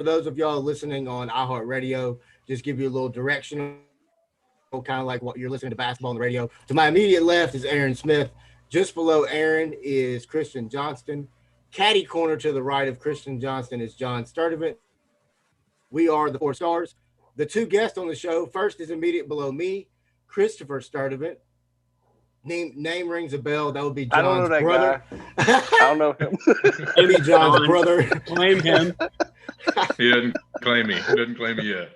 for those of y'all listening on iHeartRadio, just give you a little directional, kind of like what you're listening to basketball on the radio. To my immediate left is Aaron Smith. Just below Aaron is Christian Johnston. Caddy corner to the right of Christian Johnston is John Sturdivant. We are the Four Stars. The two guests on the show, first is immediate below me, Christopher Sturdivant. Name rings a bell. That would be I don't know John's that brother. guy. I don't know him. It'd be John's brother. Claim him. He doesn't claim me. He doesn't claim me yet.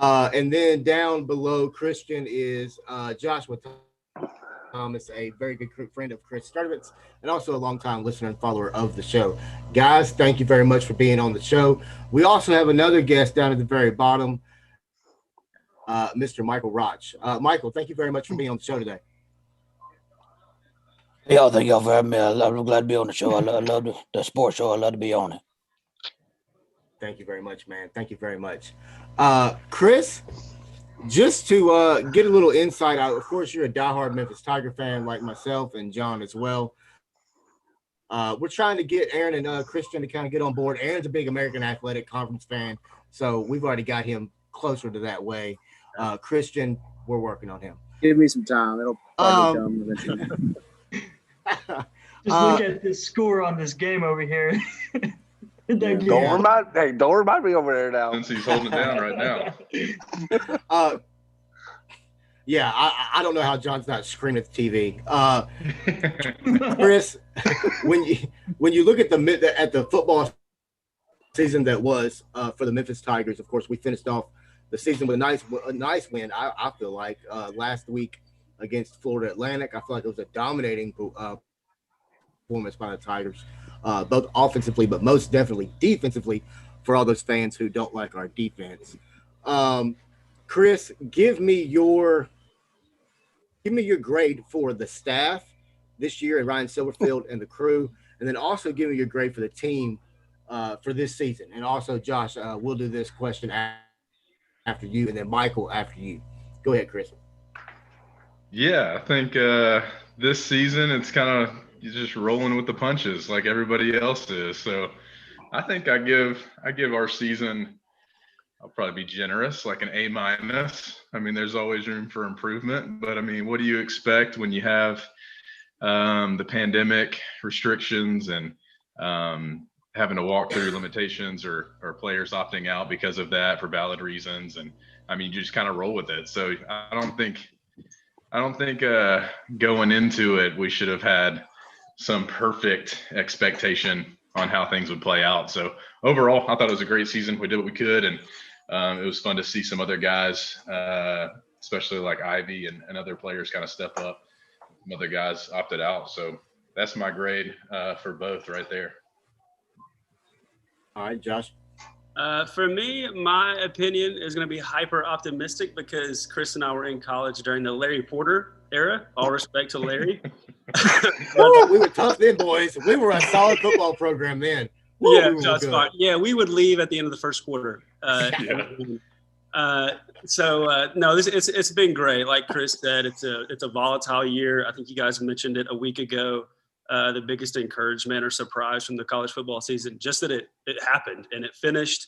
And then down below Christian is Joshua Thomas, a very good friend of Chris Sturdivant's and also a longtime listener and follower of the show. Guys, thank you very much for being on the show. We also have another guest down at the very bottom, Mr. Michael Roch. Michael, thank you very much for being on the show today. Yeah, thank y'all for having me. I'm glad to be on the show. I love the sports show. I love to be on it. Thank you very much, man. Thank you very much. Chris, just to get a little insight out, of course, you're a diehard Memphis Tiger fan like myself and John as well. We're trying to get Aaron and Christian to kind of get on board. Aaron's a big American Athletic Conference fan, so we've already got him closer to that way. Christian, we're working on him. Give me some time. It'll probably come eventually. Just look at the score on this game over here. Don't remind me over there now. Since he's holding it down right now. Yeah, I don't know how John's not screaming at the TV. Chris, when you look at the football season that was for the Memphis Tigers, of course, we finished off the season with a nice win. I feel like last week against Florida Atlantic, I feel like it was a dominating performance by the Tigers, both offensively, but most definitely defensively for all those fans who don't like our defense. Chris, give me your grade for the staff this year and Ryan Silverfield and the crew, and then also give me your grade for the team for this season. And also, Josh, we'll do this question after you, and then Michael after you. Go ahead, Chris. Yeah, I think this season it's kind of just rolling with the punches like everybody else is. So I think I give our season, I'll probably be generous, like an A-. I mean, there's always room for improvement, but I mean, what do you expect when you have the pandemic restrictions and having to walk through limitations or players opting out because of that for valid reasons? And I mean, you just kind of roll with it. So I don't think going into it, we should have had some perfect expectation on how things would play out. So overall, I thought it was a great season. We did what we could, and it was fun to see some other guys, especially like Ivy and other players kind of step up. Some other guys opted out. So that's my grade for both right there. All right, Josh. For me, my opinion is going to be hyper optimistic because Chris and I were in college during the Larry Porter era. All respect to Larry. We were tough then, boys. We were a solid football program then. Yeah, Josh, yeah, we would leave at the end of the first quarter. No, it's been great. Like Chris said, it's a volatile year. I think you guys mentioned it a week ago. The biggest encouragement or surprise from the college football season, just that it happened and it finished.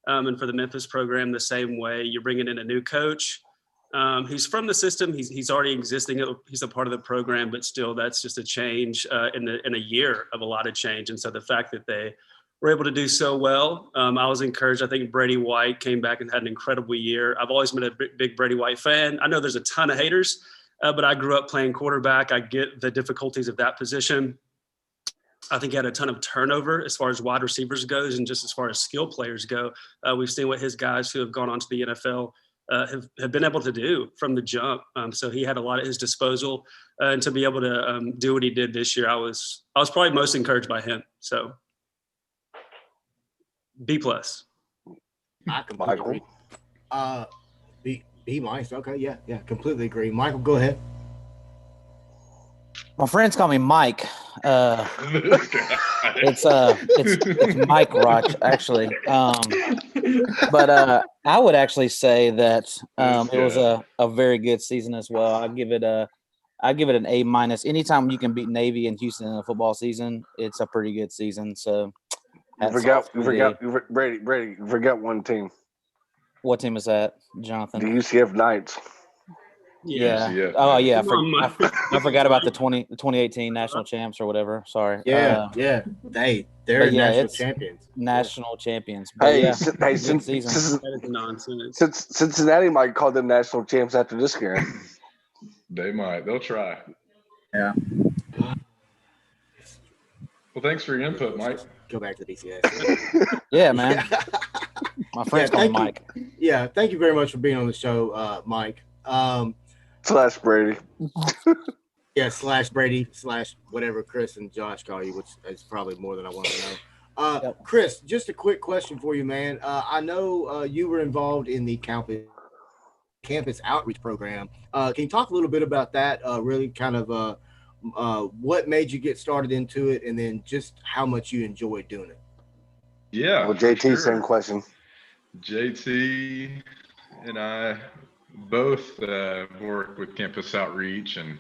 And for the Memphis program, the same way. You're bringing in a new coach. He's from the system. He's already existing. He's a part of the program, but still, that's just a change in a year of a lot of change. And so the fact that they were able to do so well, I was encouraged. I think Brady White came back and had an incredible year. I've always been a big Brady White fan. I know there's a ton of haters. But I grew up playing quarterback. I get the difficulties of that position. I think he had a ton of turnover as far as wide receivers goes, and just as far as skill players go. We've seen what his guys who have gone on to the NFL have been able to do from the jump. So he had a lot at his disposal, and to be able to do what he did this year, I was probably most encouraged by him. So B+. I completely agree. B-. Okay, yeah, completely agree. Michael, go ahead. My friends call me Mike. It's Mike Roch, actually. But I would actually say that it was a very good season as well. I give it an A-. Anytime you can beat Navy and Houston in a football season, it's a pretty good season. So You Brady, you forgot one team. What team is that, Jonathan? The UCF Knights. Yeah. UCF, Oh, man. yeah. Come on, Mike. I forgot about the 2018 national champs or whatever. Sorry. Yeah, yeah. They're but yeah, national it's champions. national champions. But Hey, yeah, hey, good season. That is nonsense. since Cincinnati might call them national champs after this game. They might. They'll try. Yeah. Well, thanks for your input, Mike. Go back to the BCS. Yeah, man. My friends call me Mike. Yeah, thank you very much for being on the show, Mike. Slash Brady. Yeah, / Brady / whatever Chris and Josh call you, which is probably more than I want to know. Yep. Chris, just a quick question for you, man. I know you were involved in the campus outreach program. Can you talk a little bit about that? Really kind of what made you get started into it, and then just how much you enjoyed doing it? Yeah. Well, JT, sure. same question. JT and I both work with campus outreach, and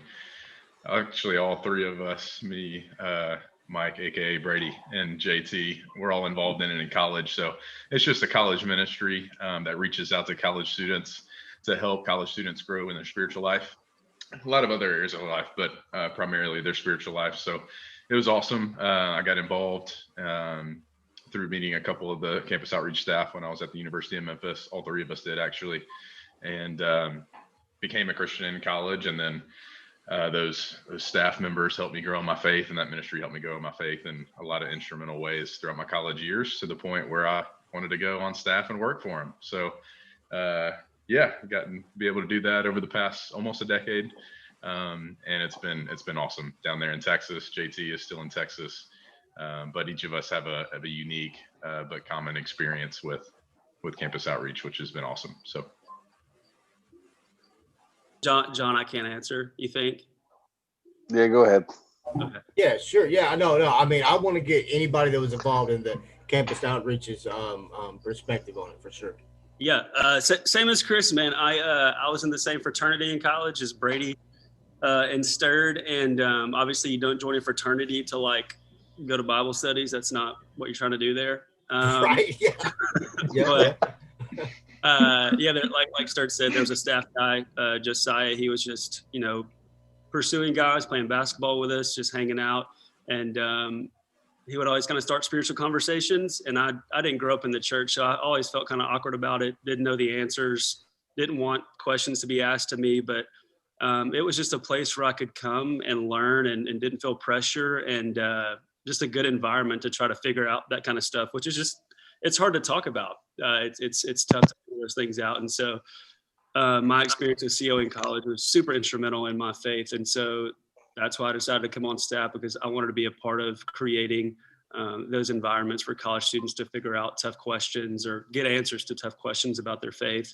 actually all three of us, me, Mike, aka Brady, and JT, we're all involved in it in college. So it's just a college ministry that reaches out to college students to help college students grow in their spiritual life. A lot of other areas of life, but primarily their spiritual life. So it was awesome. I got involved through meeting a couple of the campus outreach staff when I was at the University of Memphis. All three of us did, actually, and became a Christian in college. And then those staff members helped me grow in my faith, and that ministry helped me grow in my faith in a lot of instrumental ways throughout my college years, to the point where I wanted to go on staff and work for them. So yeah, gotten to be able to do that over the past almost a decade. And it's been awesome down there in Texas. JT is still in Texas, but each of us have a unique but common experience with campus outreach, which has been awesome. So John, I can't answer. You think? Yeah, go ahead. Okay. Yeah, sure. Yeah, no. I mean, I want to get anybody that was involved in the campus outreach's perspective on it for sure. Yeah, same as Chris, man. I was in the same fraternity in college as Brady and Stirred, and obviously you don't join a fraternity to like go to Bible studies. That's not what you're trying to do there. Right? Yeah. But, yeah, like Stirred said, there was a staff guy, Josiah. He was just pursuing guys, playing basketball with us, just hanging out, and he would always kind of start spiritual conversations. And I didn't grow up in the church, so I always felt kind of awkward about it. Didn't know the answers, didn't want questions to be asked to me, but it was just a place where I could come and learn and didn't feel pressure, and just a good environment to try to figure out that kind of stuff, which is just, it's hard to talk about. It's tough to figure those things out. And so my experience with CO in college was super instrumental in my faith. And so that's why I decided to come on staff, because I wanted to be a part of creating those environments for college students to figure out tough questions or get answers to tough questions about their faith.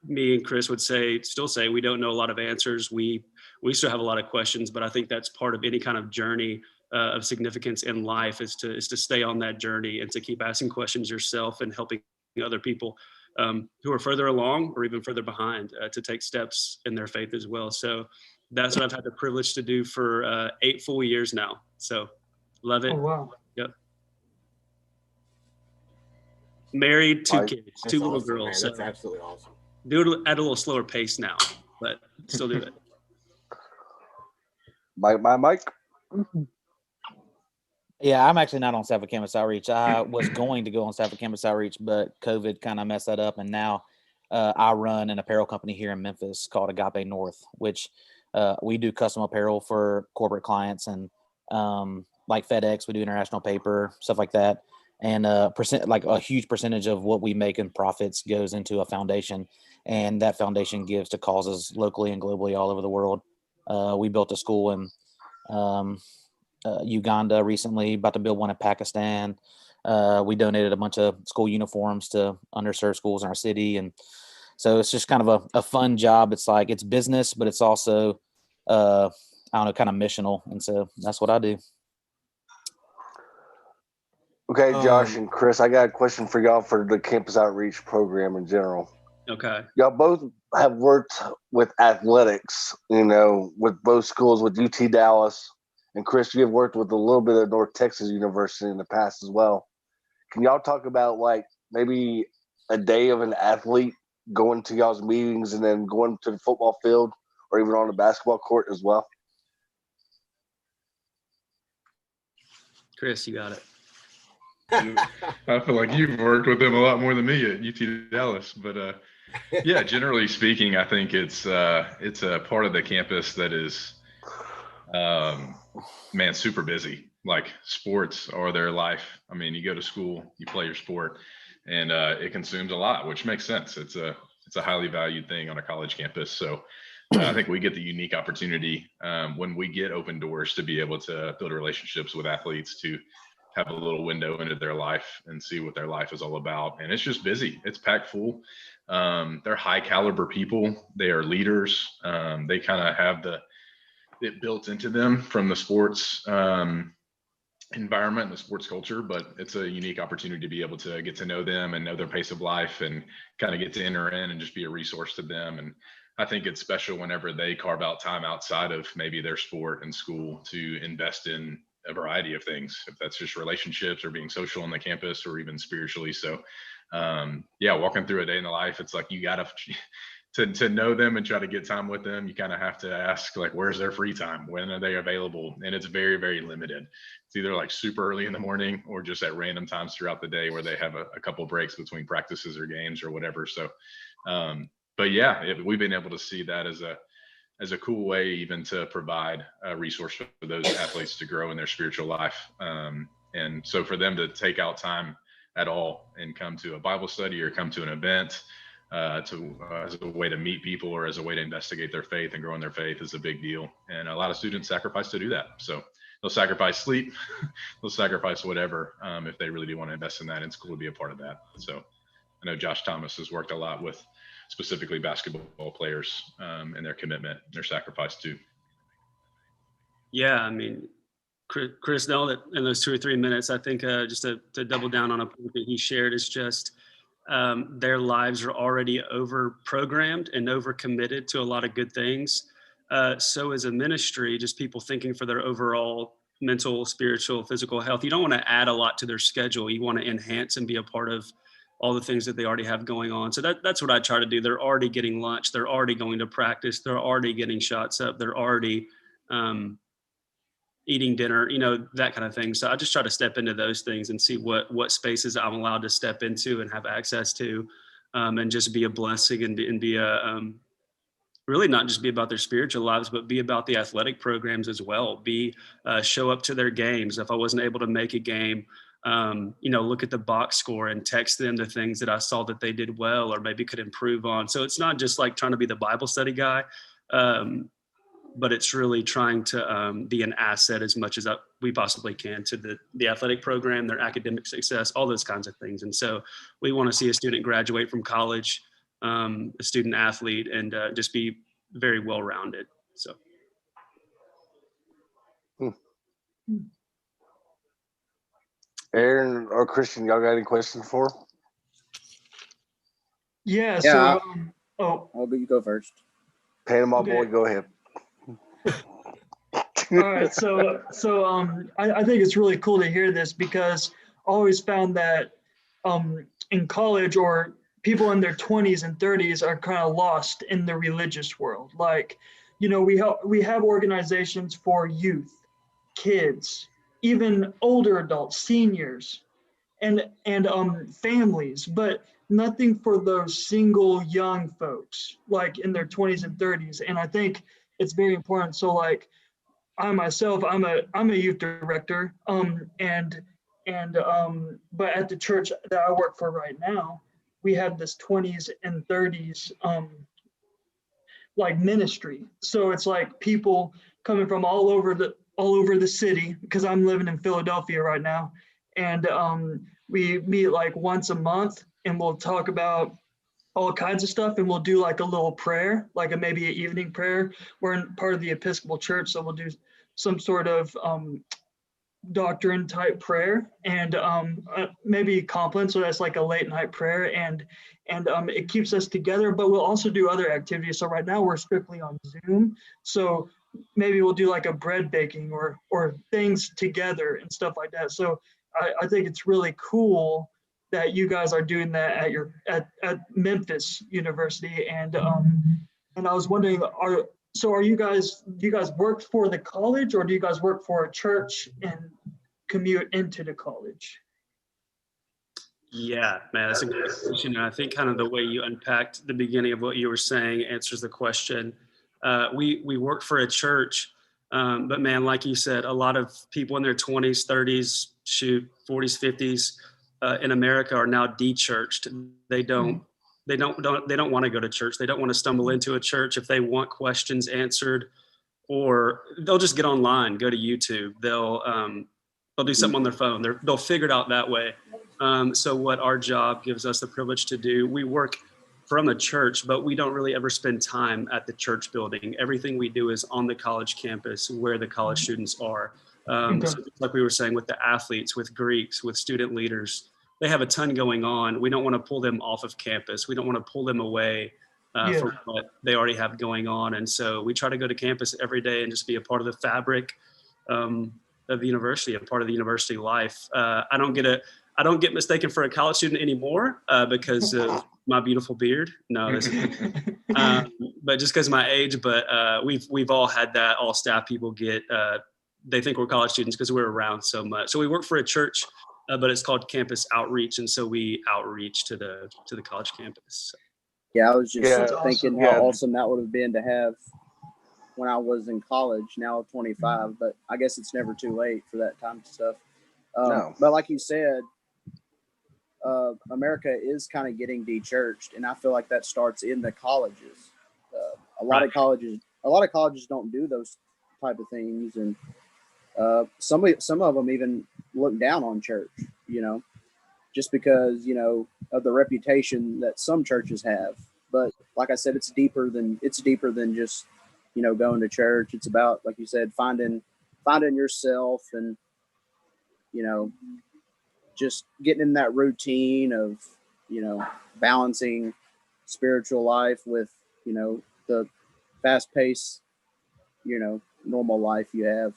Me and Chris would still say we don't know a lot of answers. We still have a lot of questions, but I think that's part of any kind of journey of significance in life is to stay on that journey and to keep asking questions yourself and helping other people who are further along or even further behind to take steps in their faith as well. So that's what I've had the privilege to do for 8 full years now. So love it. Oh, wow. Yep. Married, 2 kids, That's 2 little awesome, girls. man. So That's absolutely awesome. do it at a little slower pace now, but still do it. Mike. Yeah, I'm actually not on staff at Campus Outreach. I was going to go on staff at Campus Outreach, but COVID kind of messed that up. And now I run an apparel company here in Memphis called Agape North, which we do custom apparel for corporate clients, and like FedEx, we do international paper, stuff like that. And like a huge percentage of what we make in profits goes into a foundation, and that foundation gives to causes locally and globally all over the world. We built a school in Uganda recently, about to build one in Pakistan. We donated a bunch of school uniforms to underserved schools in our city. And so it's just kind of a fun job. It's like, it's business, but it's also, I don't know, kind of missional. And so that's what I do. Okay, Josh and Chris, I got a question for y'all for the campus outreach program in general. Okay. Y'all both have worked with athletics, with both schools, with UT Dallas and Chris, you have worked with a little bit of North Texas University in the past as well. Can y'all talk about like maybe a day of an athlete going to y'all's meetings and then going to the football field or even on the basketball court as well? Chris, you got it. I feel like you've worked with them a lot more than me at UT Dallas, but yeah, generally speaking, I think it's a part of the campus that is, man, super busy. Like sports are their life. I mean, you go to school, you play your sport, and it consumes a lot, which makes sense. It's a highly valued thing on a college campus. So I think we get the unique opportunity when we get open doors to be able to build relationships with athletes, to have a little window into their life and see what their life is all about. And it's just busy. It's packed full. They're high caliber people. They are leaders. They kind of have it built into them from the sports environment and the sports culture, but it's a unique opportunity to be able to get to know them and know their pace of life and kind of get to enter in and just be a resource to them. And I think it's special whenever they carve out time outside of maybe their sport and school to invest in a variety of things, if that's just relationships or being social on the campus or even spiritually. So yeah, walking through a day in the life, it's like you gotta to know them and try to get time with them, you kind of have to ask, like, where's their free time? When are they available? And it's very, very limited. It's either like super early in the morning or just at random times throughout the day where they have a couple breaks between practices or games or whatever. So but yeah, we've been able to see that as a cool way even to provide a resource for those athletes to grow in their spiritual life. And so for them to take out time at all and come to a Bible study or come to an event as a way to meet people or as a way to investigate their faith and grow in their faith is a big deal. And a lot of students sacrifice to do that. So they'll sacrifice sleep, they'll sacrifice whatever if they really do want to invest in that, and school would be a part of that. So I know Josh Thomas has worked a lot with specifically basketball players and their commitment, their sacrifice too. Yeah, I mean, Chris, know that in those 2 or 3 minutes, I think just to double down on a point that he shared is just their lives are already over programmed and over committed to a lot of good things. So as a ministry, just people thinking for their overall mental, spiritual, physical health, you don't want to add a lot to their schedule. You want to enhance and be a part of all the things that they already have going on. So that's what I try to do. They're already getting lunch. They're already going to practice. They're already getting shots up. They're already eating dinner, that kind of thing. So I just try to step into those things and see what spaces I'm allowed to step into and have access to, and just be a blessing and be a, really not just be about their spiritual lives, but be about the athletic programs as well. Show up to their games. If I wasn't able to make a game, look at the box score and text them the things that I saw that they did well or maybe could improve on. So it's not just like trying to be the Bible study guy, but it's really trying to be an asset as much as we possibly can to the athletic program, their academic success, all those kinds of things. And so we want to see a student graduate from college, a student athlete, and just be very well-rounded. So. Aaron or Christian, y'all got any questions for? Yeah. Yeah. So, I'll you go first. Panama Okay. boy, go ahead. all right. So I think it's really cool to hear this because I always found that in college or people in their 20s and 30s are kind of lost in the religious world. Like, we have organizations for youth, kids, even older adults, seniors, and families, but nothing for those single young folks, like in their 20s and 30s. And I think it's very important. So like I myself, I'm a youth director, but at the church that I work for right now, we have this 20s and 30s like ministry. So it's like people coming from all over the city, because I'm living in Philadelphia right now, and we meet like once a month, and we'll talk about all kinds of stuff, and we'll do like a little prayer, like maybe an evening prayer. We're in part of the Episcopal Church, so we'll do some sort of doctrine type prayer, and maybe compline, so that's like a late night prayer, and it keeps us together. But we'll also do other activities. So right now we're strictly on Zoom, so maybe we'll do like a bread baking or things together and stuff like that. So I think it's really cool that you guys are doing that at Memphis University. And I was wondering, do you guys work for the college, or do you guys work for a church and commute into the college? Yeah, man, that's a great question. And I think kind of the way you unpacked the beginning of what you were saying answers the question. We work for a church, but man, like you said, a lot of people in their 20s, 30s, 40s, 50s in America are now de-churched. They don't want to go to church. They don't want to stumble into a church. If they want questions answered, or they'll just get online, go to YouTube. They'll do something on their phone. They'll figure it out that way. So what our job gives us the privilege to do, we work from a church, but we don't really ever spend time at the church building. Everything we do is on the college campus where the college students are. So like we were saying, with the athletes, with Greeks, with student leaders, they have a ton going on. We don't want to pull them off of campus. We don't want to pull them away from what they already have going on. And so we try to go to campus every day and just be a part of the fabric of the university, a part of the university life. I don't get mistaken for a college student anymore because of my beautiful beard. No, but just because of my age. But we've all had that. All staff people get. They think we're college students because we're around so much. So we work for a church, but it's called Campus Outreach, and so we outreach to the college campus. Yeah, I was just thinking how awesome that would have been to have when I was in college. Now 25, but I guess it's never too late for that kind of stuff. No. But like you said, America is kind of getting de-churched, and I feel like that starts in the colleges. A lot of colleges don't do those type of things, and some of them even look down on church, just because of the reputation that some churches have. But like I said, it's deeper than just going to church. It's about, like you said, finding yourself, and just getting in that routine of balancing spiritual life with the fast-paced normal life you have.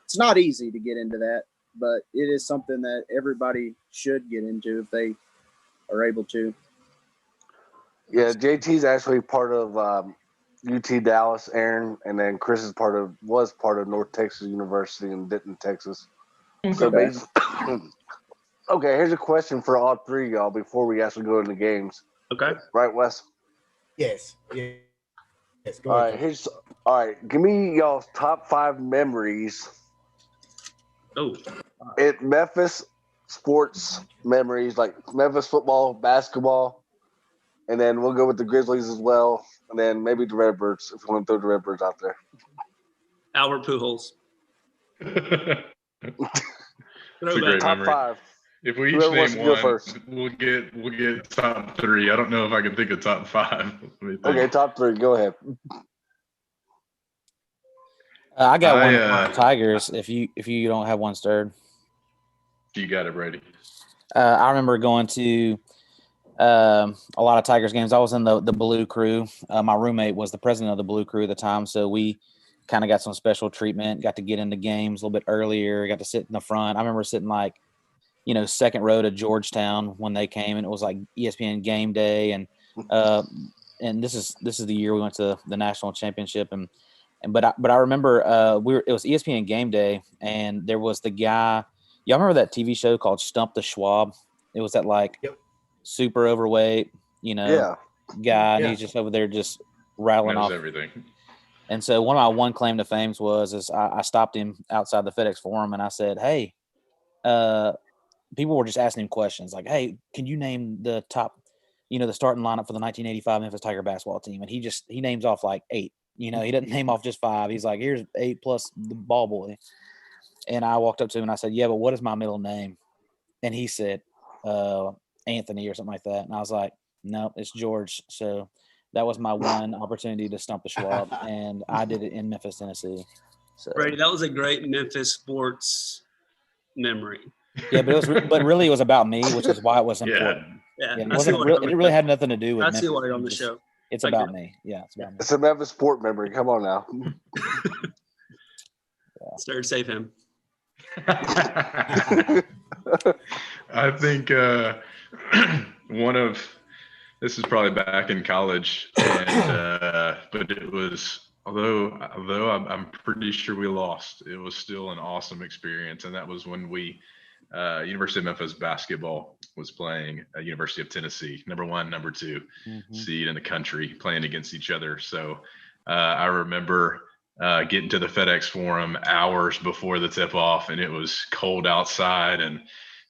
It's not easy to get into that, but it is something that everybody should get into if they are able to. Yeah, JT's actually part of UT Dallas, Aaron, and then Chris was part of North Texas University in Denton, Texas. So basically, okay, here's a question for all three of y'all before we actually go into games. Okay. Right, Wes? Yes. Yes. Go ahead. All right. Give me y'all's top 5 memories. At Memphis sports memories, like Memphis football, basketball, and then we'll go with the Grizzlies as well, and then maybe the Redbirds if you want to throw the Redbirds out there. Albert Pujols. It's a great top memory. 5. If we each name one, we'll get top 3. I don't know if I can think of top 5. Okay, top 3. Go ahead. I got one Tigers. If you don't have one stirred, you got it, Brady. I remember going to a lot of Tigers games. I was in the Blue Crew. My roommate was the president of the Blue Crew at the time, so we kind of got some special treatment. Got to get into games a little bit earlier. Got to sit in the front. I remember sitting second row to Georgetown when they came, and it was like ESPN Game Day, and this is the year we went to the national championship, but I remember it was ESPN Game Day, and there was the guy. Y'all remember that TV show called Stump the Schwab? It was that super overweight, guy, and he's just over there just rattling off everything. And so one of my one claim to fame was I stopped him outside the FedEx Forum and I said, "Hey, people were just asking him questions like, hey, can you name the top, the starting lineup for the 1985 Memphis Tiger basketball team?" And he names off like 8. He doesn't name off just 5. He's like, here's 8 plus the ball boy. And I walked up to him and I said, "Yeah, but what is my middle name?" And he said, Anthony or something like that. And I was like, "No, it's George." So that was my one opportunity to stump the Schwab, and I did it in Memphis, Tennessee. So Brady, that was a great Memphis sports memory. Yeah, but really it was about me, which is why it was important. Yeah. It really had nothing to do with That's Memphis. why you're on the show. It's Like, about me. Yeah, it's about me. It's a Memphis sport memory. Come on now. Start save him. I think this is probably back in college, and but it was although I'm pretty sure we lost, it was still an awesome experience, and that was when we University of Memphis basketball was playing University of Tennessee, number 1, number 2 seed in the country, playing against each other. So I remember getting to the FedEx Forum hours before the tip off, and it was cold outside, and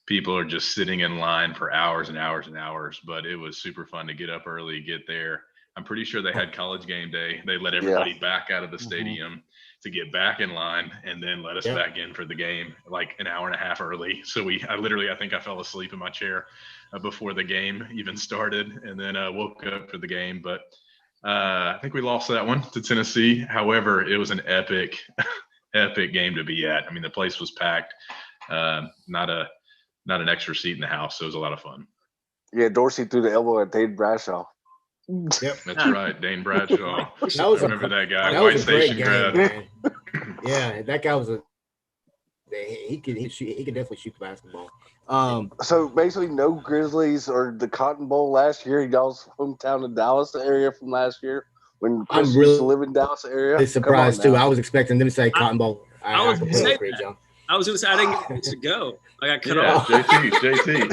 people are just sitting in line for hours and hours and hours. But it was super fun to get up early, get there. I'm pretty sure they had college game day. They let everybody back out of the stadium to get back in line, and then let us back in for the game like an hour and a half early. So I think I fell asleep in my chair before the game even started, and then woke up for the game. But I think we lost that one to Tennessee. However, it was an epic game to be at. I mean, the place was packed. Not an extra seat in the house. So it was a lot of fun. Yeah, Dorsey threw the elbow at Dade Bradshaw. Yep, that's right, Dane Bradshaw. I remember that guy. That White was a great Station game, grad. man. Yeah, that guy was he could definitely shoot the basketball. So basically, no Grizzlies or the Cotton Bowl last year. Y'all's hometown in Dallas area from last year when Chris used to live in Dallas area. Surprised too. I was expecting them to say Cotton Bowl. I was completely gonna say agree, that. John. I was going to say I didn't get a chance to go. I got cut off. JT.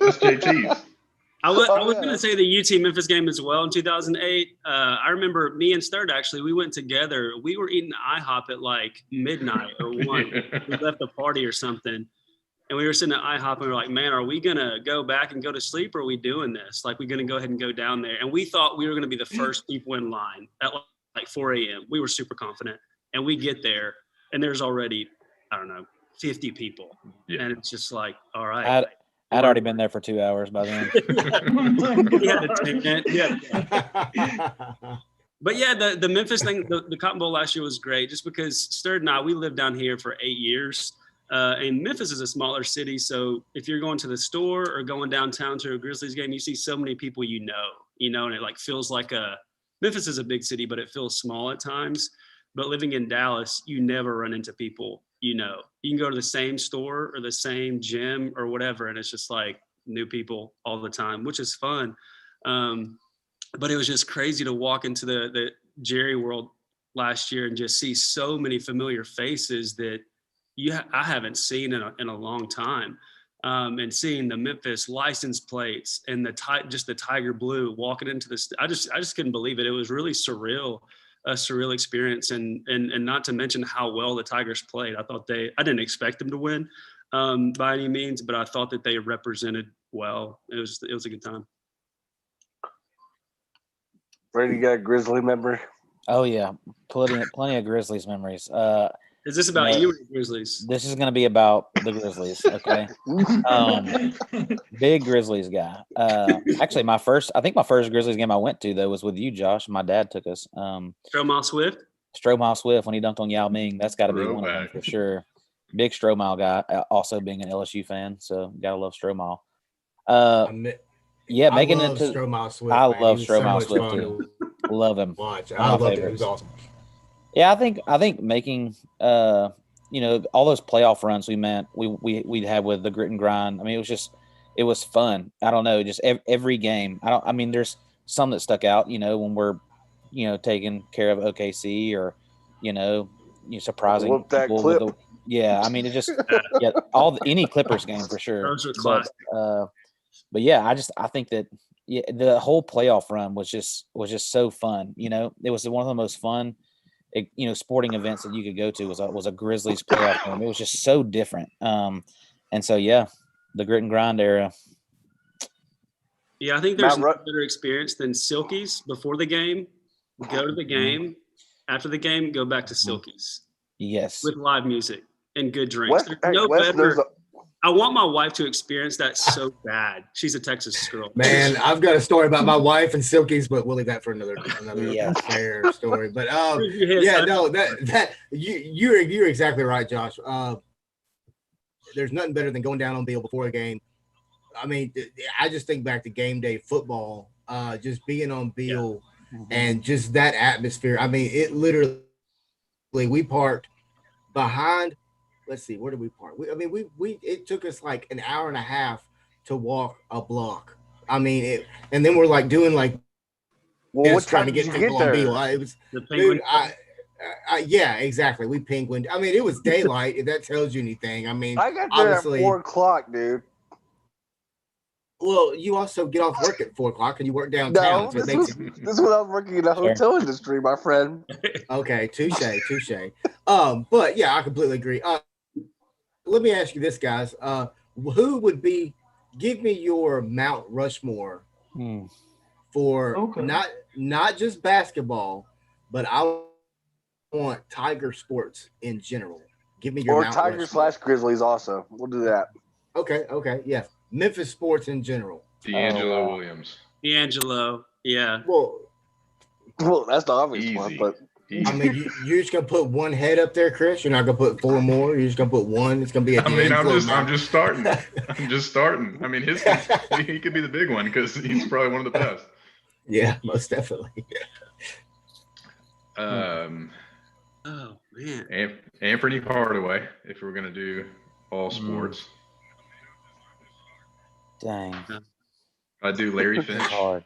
That's JT's. I was going to say the UT Memphis game as well in 2008. I remember me and Sturt, actually, we went together. We were eating IHOP at like midnight or 1. We left the party or something. And we were sitting at IHOP and we were like, man, are we going to go back and go to sleep, or are we doing this? Like, we're going to go ahead and go down there. And we thought we were going to be the first people in line at like 4 a.m. We were super confident. And we get there and there's already, I don't know, 50 people. Yeah. And it's just like, all right. I'd already been there for 2 hours by then. But yeah, the Memphis thing, the Cotton Bowl last year was great, just because Sturt and I, we lived down here for 8 years. And Memphis is a smaller city. So if you're going to the store or going downtown to a Grizzlies game, you see so many people, and it like feels like Memphis is a big city, but it feels small at times. But living in Dallas, you never run into people. You can go to the same store or the same gym or whatever, and it's just like new people all the time, which is fun. But it was just crazy to walk into the Jerry World last year and just see so many familiar faces that I haven't seen in a long time. And seeing the Memphis license plates and just the Tiger Blue walking into this, I just couldn't believe it. It was really a surreal experience, and not to mention how well the Tigers played. I didn't expect them to win by any means, but I thought that they represented well. It was a good time. Brady, you got a Grizzly memory? Oh yeah, plenty of Grizzlies memories. Is this about you or the Grizzlies? This is going to be about the Grizzlies. Okay. Big Grizzlies guy. Actually, my first Grizzlies game I went to, though, was with you, Josh. My dad took us. Stromile Swift when he dunked on Yao Ming. That's got to be one of them for sure. Big Stromile guy, also being an LSU fan. So, got to love Stromile. Yeah, making it to Stromile Swift. I love Stromile Swift too. Love him. Watch. I love him. He was awesome. Yeah, I think making all those playoff runs we'd have with the grit and grind. I mean, it was fun. I don't know, just every game. There's some that stuck out, when we're, taking care of OKC or, surprising people with it just any Clippers game for sure. Those are classic. But yeah, I think that the whole playoff run was just so fun. It was one of the most fun sporting events that you could go to was a Grizzlies playoff game. It was just so different. And so, yeah, the grit and grind era. Yeah, I think there's no better experience than Silkies before the game. Go to the game. After the game, go back to Silkies. Yes. With live music and good drinks. I want my wife to experience that so bad. She's a Texas girl. Man, I've got a story about my wife and Silkies, but we'll leave that for another fair story. But you're exactly right, Josh. There's nothing better than going down on Bill before a game. I mean, I just think back to game day football. just being on Beale Mhm. and just that atmosphere. I mean, it literally we parked behind. Let's see, where did we park? We it took us like an hour and a half to walk a block. I mean, and then we're like doing like Well, what trying time to did get you people get on there? Beale. It was, The dude. Penguin. Yeah, exactly. We penguined. I mean, it was daylight. If that tells you anything, I mean, I got there at obviously. 4:00, dude. Well, you also get off work at 4 o'clock and you work downtown, No, so it this makes was this when I was working in the Sure. hotel industry, my friend. okay. Touche. But yeah, I completely agree. Let me ask you this, guys. Who would be? Give me your Mount Rushmore Hmm. for Okay. not just basketball, but I want Tiger sports in general. Give me your Or Mount Tiger Rushmore. / Grizzlies also. We'll do that. Okay, yeah. Memphis sports in general. D'Angelo wow. Williams. D'Angelo. Yeah. Well, Well, that's the obvious one, Easy. but I mean, you're just gonna put one head up there, Chris. You're not gonna put four more. You're just gonna put one. It's gonna be a I mean, I'm D'Angelo. just starting. I'm just starting. I mean, he could be the big one because he's probably one of the best. Yeah, most definitely. Um, Oh man. Anthony Hardaway, if we're gonna do all Mm. sports. Dang. I do Larry That's Finch. hard.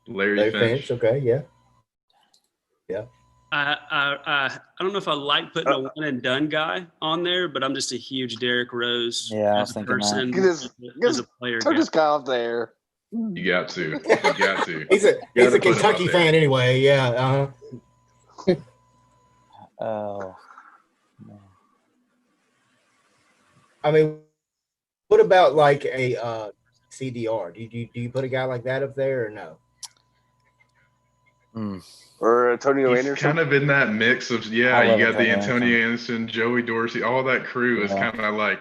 Larry Finch. Finch, okay, yeah. I don't know if I like putting a one and done guy on there, but I'm just a huge Derrick Rose Yeah, I was as a thinking that. person, Get his- as a player. turn guy. this guy off there. You got to. You got to. He's a Gotta put him Kentucky up there. fan anyway. Yeah. Oh. I mean, what about like a CDR? Do you put a guy like that up there or no? Mm. Or Antonio He's Anderson. kind of in that mix of I you love got the Antonio Antonio Anderson, Joey Dorsey, all that crew is Yeah. kind of like,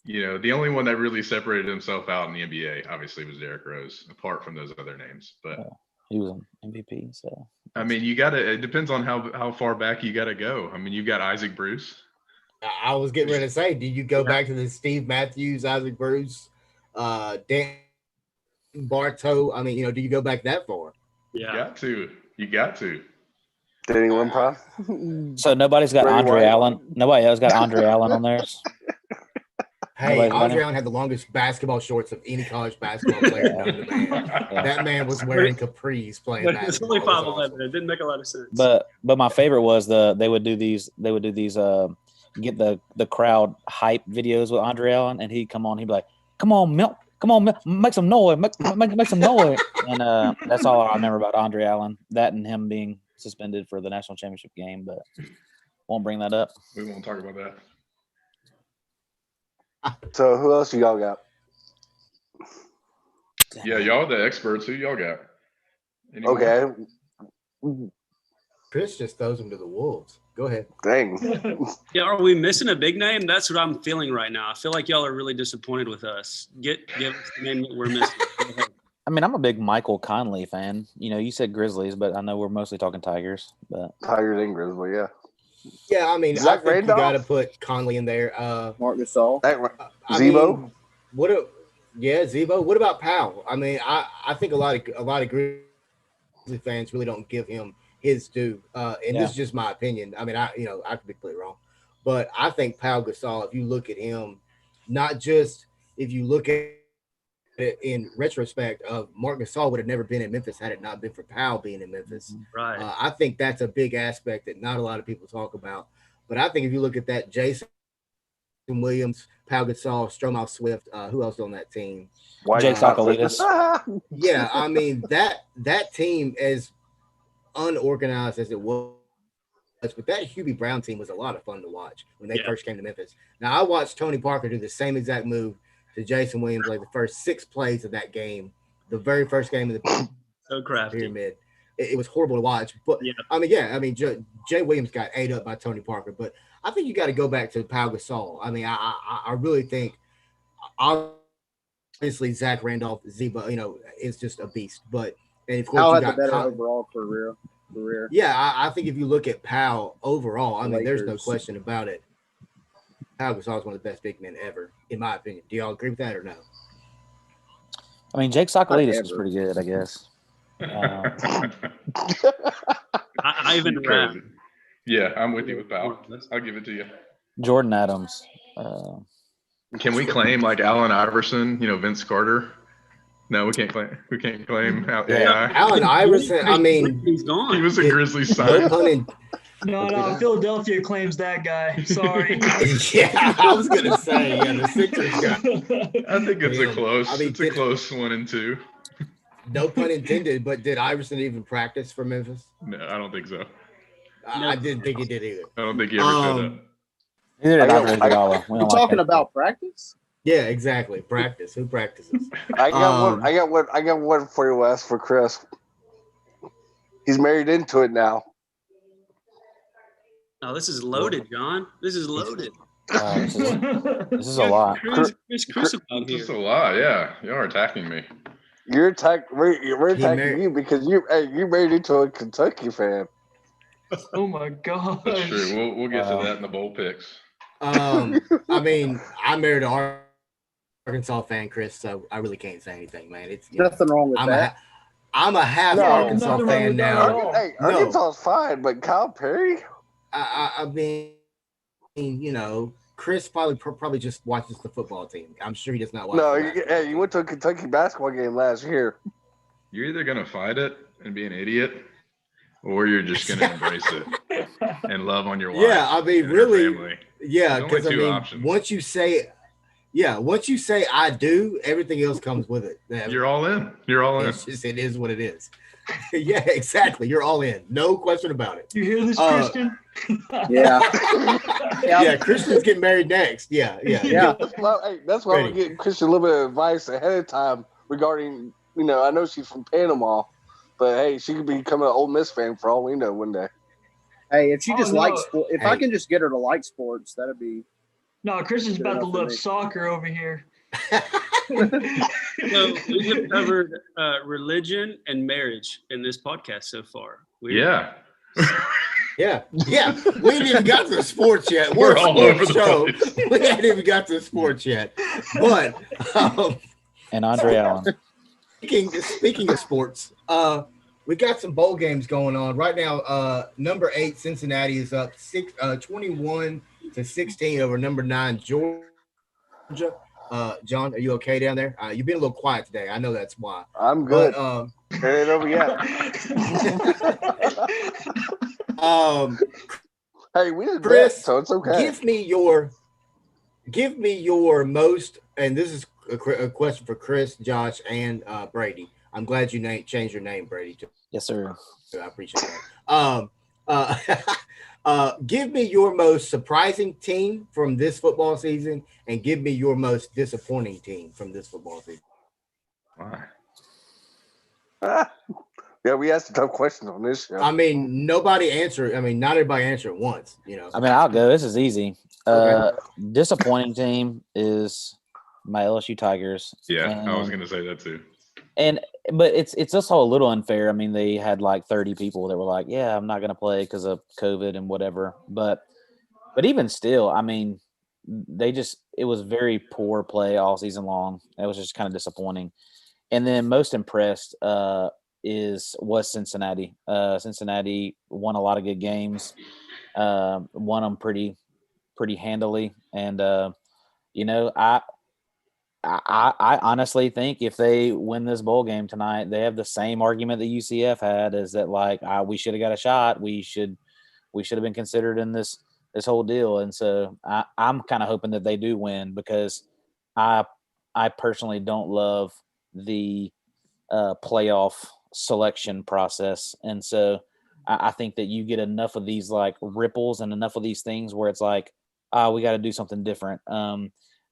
the only one that really separated himself out in the NBA obviously was Derrick Rose, apart from those other names. But He was an MVP, so I mean, it depends on how far back you got to go. I mean, you've got Isaac Bruce. I was getting ready to say, do you go back to the Steve Matthews, Isaac Bruce, Dan Bartow? I mean, do you go back that far? Yeah. You got to. Did anyone pop? So nobody's got Ray Andre White. Allen. Nobody else got Andre Allen on theirs. Hey, Nobody's got Andre him? Allen had the longest basketball shorts of any college basketball player known to man. Yeah. That man was wearing capris playing But it's basketball. only It was 5'11". awesome. It didn't make a lot of sense. But my favorite was they would do these get the crowd hype videos with Andre Allen, and he'd come on, he'd be like, come on, make some noise, make some noise. And that's all I remember about Andre Allen. That and him being suspended for the national championship game, but won't bring that up. We won't talk about that. So who else you y'all got? Yeah, y'all the experts. Who y'all got? Anyone? Okay. Chris just throws him to the wolves. Go ahead. Dang. Yeah, are we missing a big name? That's what I'm feeling right now. I feel like y'all are really disappointed with us. Give us the name that we're missing. Go ahead. I mean, I'm a big Michael Conley fan. You said Grizzlies, but I know we're mostly talking Tigers. But Tigers and Grizzlies, yeah. Yeah, I mean, Zach I think Randolph? you got to put Conley in there. Mark Gasol. I Zebo? mean, Zebo. What about Powell? I mean, I think a lot of Grizzly fans really don't give him his due. And this is just my opinion. I mean, I could be completely wrong, but I think Powell Gasol, if you look at him, not just if you look at it in retrospect of Mark Gasol would have never been in Memphis had it not been for Powell being in Memphis. Right. I think that's a big aspect that not a lot of people talk about. But I think if you look at that, Jason Williams, Pau Gasol, Stromae Swift, who else on that team? Jake Sokolidis. Yeah, I mean that team, as unorganized as it was, but that Hubie Brown team was a lot of fun to watch when they first came to Memphis. Now I watched Tony Parker do the same exact move to Jason Williams, like the first 6 plays of that game, the very first game of the So crafty. pyramid. It was horrible to watch, but Jay Williams got ate up by Tony Parker, but I think you got to go back to Pau Gasol. I mean, I really think, obviously Zach Randolph, Zebo, is just a beast, but and of course Powell you had the got better overall career. Yeah, I think if you look at Powell overall, I mean, there's no Lakers. question about it. Pau Gasol is one of the best big men ever, in my opinion. Do y'all agree with that or no? I mean, Jake Sokolidis was ever. pretty good, I guess. Ivan You're Rapp. crazy. Yeah, I'm with you with Pal. I'll give it to you. Jordan Adams. Can we claim like Allen Iverson? Vince Carter. No, we can't claim. We can't claim AI. Allen Iverson. I mean, he's gone. He was a Grizzlies no sign. pun in, No, Philadelphia claims that guy. Sorry. yeah, I was gonna say, yeah, the Sixers guy. I think it's a close. I mean, it's a close 1 and 2. No pun intended, but did Iverson even practice for Memphis? No, I don't think so. I didn't think he did either. I don't think he ever showed up. Neither did Andre Iguodala. We You don't like talking that. about practice? Yeah, exactly. Practice. Who practices? I got one for you, Wes, for Chris. He's married into it now. No, this is loaded, John. This is loaded. This is a lot. Chris about It's just here. a lot. Yeah, y'all are attacking me. We're attacking married- you because you married into a Kentucky fan. Oh my gosh. That's true. We'll get to that in the bowl picks. I mean, I'm married to Arkansas fan, Chris, so I really can't say anything, man. It's Nothing wrong with that. I'm a half No, Arkansas nothing wrong fan with that now. at all. Hey, No. Arkansas is fine, but Kyle Perry? I mean, Chris probably just watches the football team. I'm sure he does not watch. No, the basketball you team. went to a Kentucky basketball game last year. You're either gonna fight it and be an idiot, or you're just gonna embrace it and love on your wife. Yeah, I mean, and her really, family. yeah, There's only because I two mean, options. once you say I do, everything else comes with it. You're all in. You're all in. It is what it is. Yeah, exactly. You're all in. No question about it. You hear this, Christian? Yeah. Yeah, Christian's getting married next. Yeah. Yeah. That's why Ready. we're getting Christian a little bit of advice ahead of time regarding, I know she's from Panama, but hey, she could become an Ole Miss fan for all we know one day. Hey, if she just Oh, no. likes sport, if I Hey. can just get her to like sports, that'd be. No, Christian's Good about to enough for love me. soccer over here. So we have covered religion and marriage in this podcast so far. Yeah. Yeah. We ain't even got to the sports yet. We're a all sports over the show. place. We ain't even got to the sports yet. But And Andre Allen. speaking of sports, we got some bowl games going on right now. Number 8 Cincinnati is up 21-16 over number 9 Georgia. John, are you okay down there? You've been a little quiet today. I know that's why. I'm good. But It ain't over yet. Hey, we did Chris, bet, so it's okay. give me your most, and this is a question for Chris, Josh, and Brady. I'm glad you changed your name, Brady. Too. Yes, sir. I appreciate that. Give me your most surprising team from this football season, and give me your most disappointing team from this football season. Why? Yeah, we asked tough questions on this show. I mean, not everybody answer it once. I mean, I'll go. This is easy. Okay. Disappointing team is my LSU Tigers. Yeah, I was gonna say that too. But it's also a little unfair. I mean, they had like 30 people that were like, "Yeah, I'm not going to play because of COVID and whatever." But even still, I mean, it was very poor play all season long. It was just kind of disappointing. And then most impressed was Cincinnati. Cincinnati won a lot of good games. Won them pretty handily, and I honestly think if they win this bowl game tonight, they have the same argument that UCF had, is that like we should have got a shot. We should have been considered in this whole deal. And so I'm kind of hoping that they do win, because I personally don't love the playoff selection process. And so I think that you get enough of these like ripples and enough of these things where it's like, we got to do something different.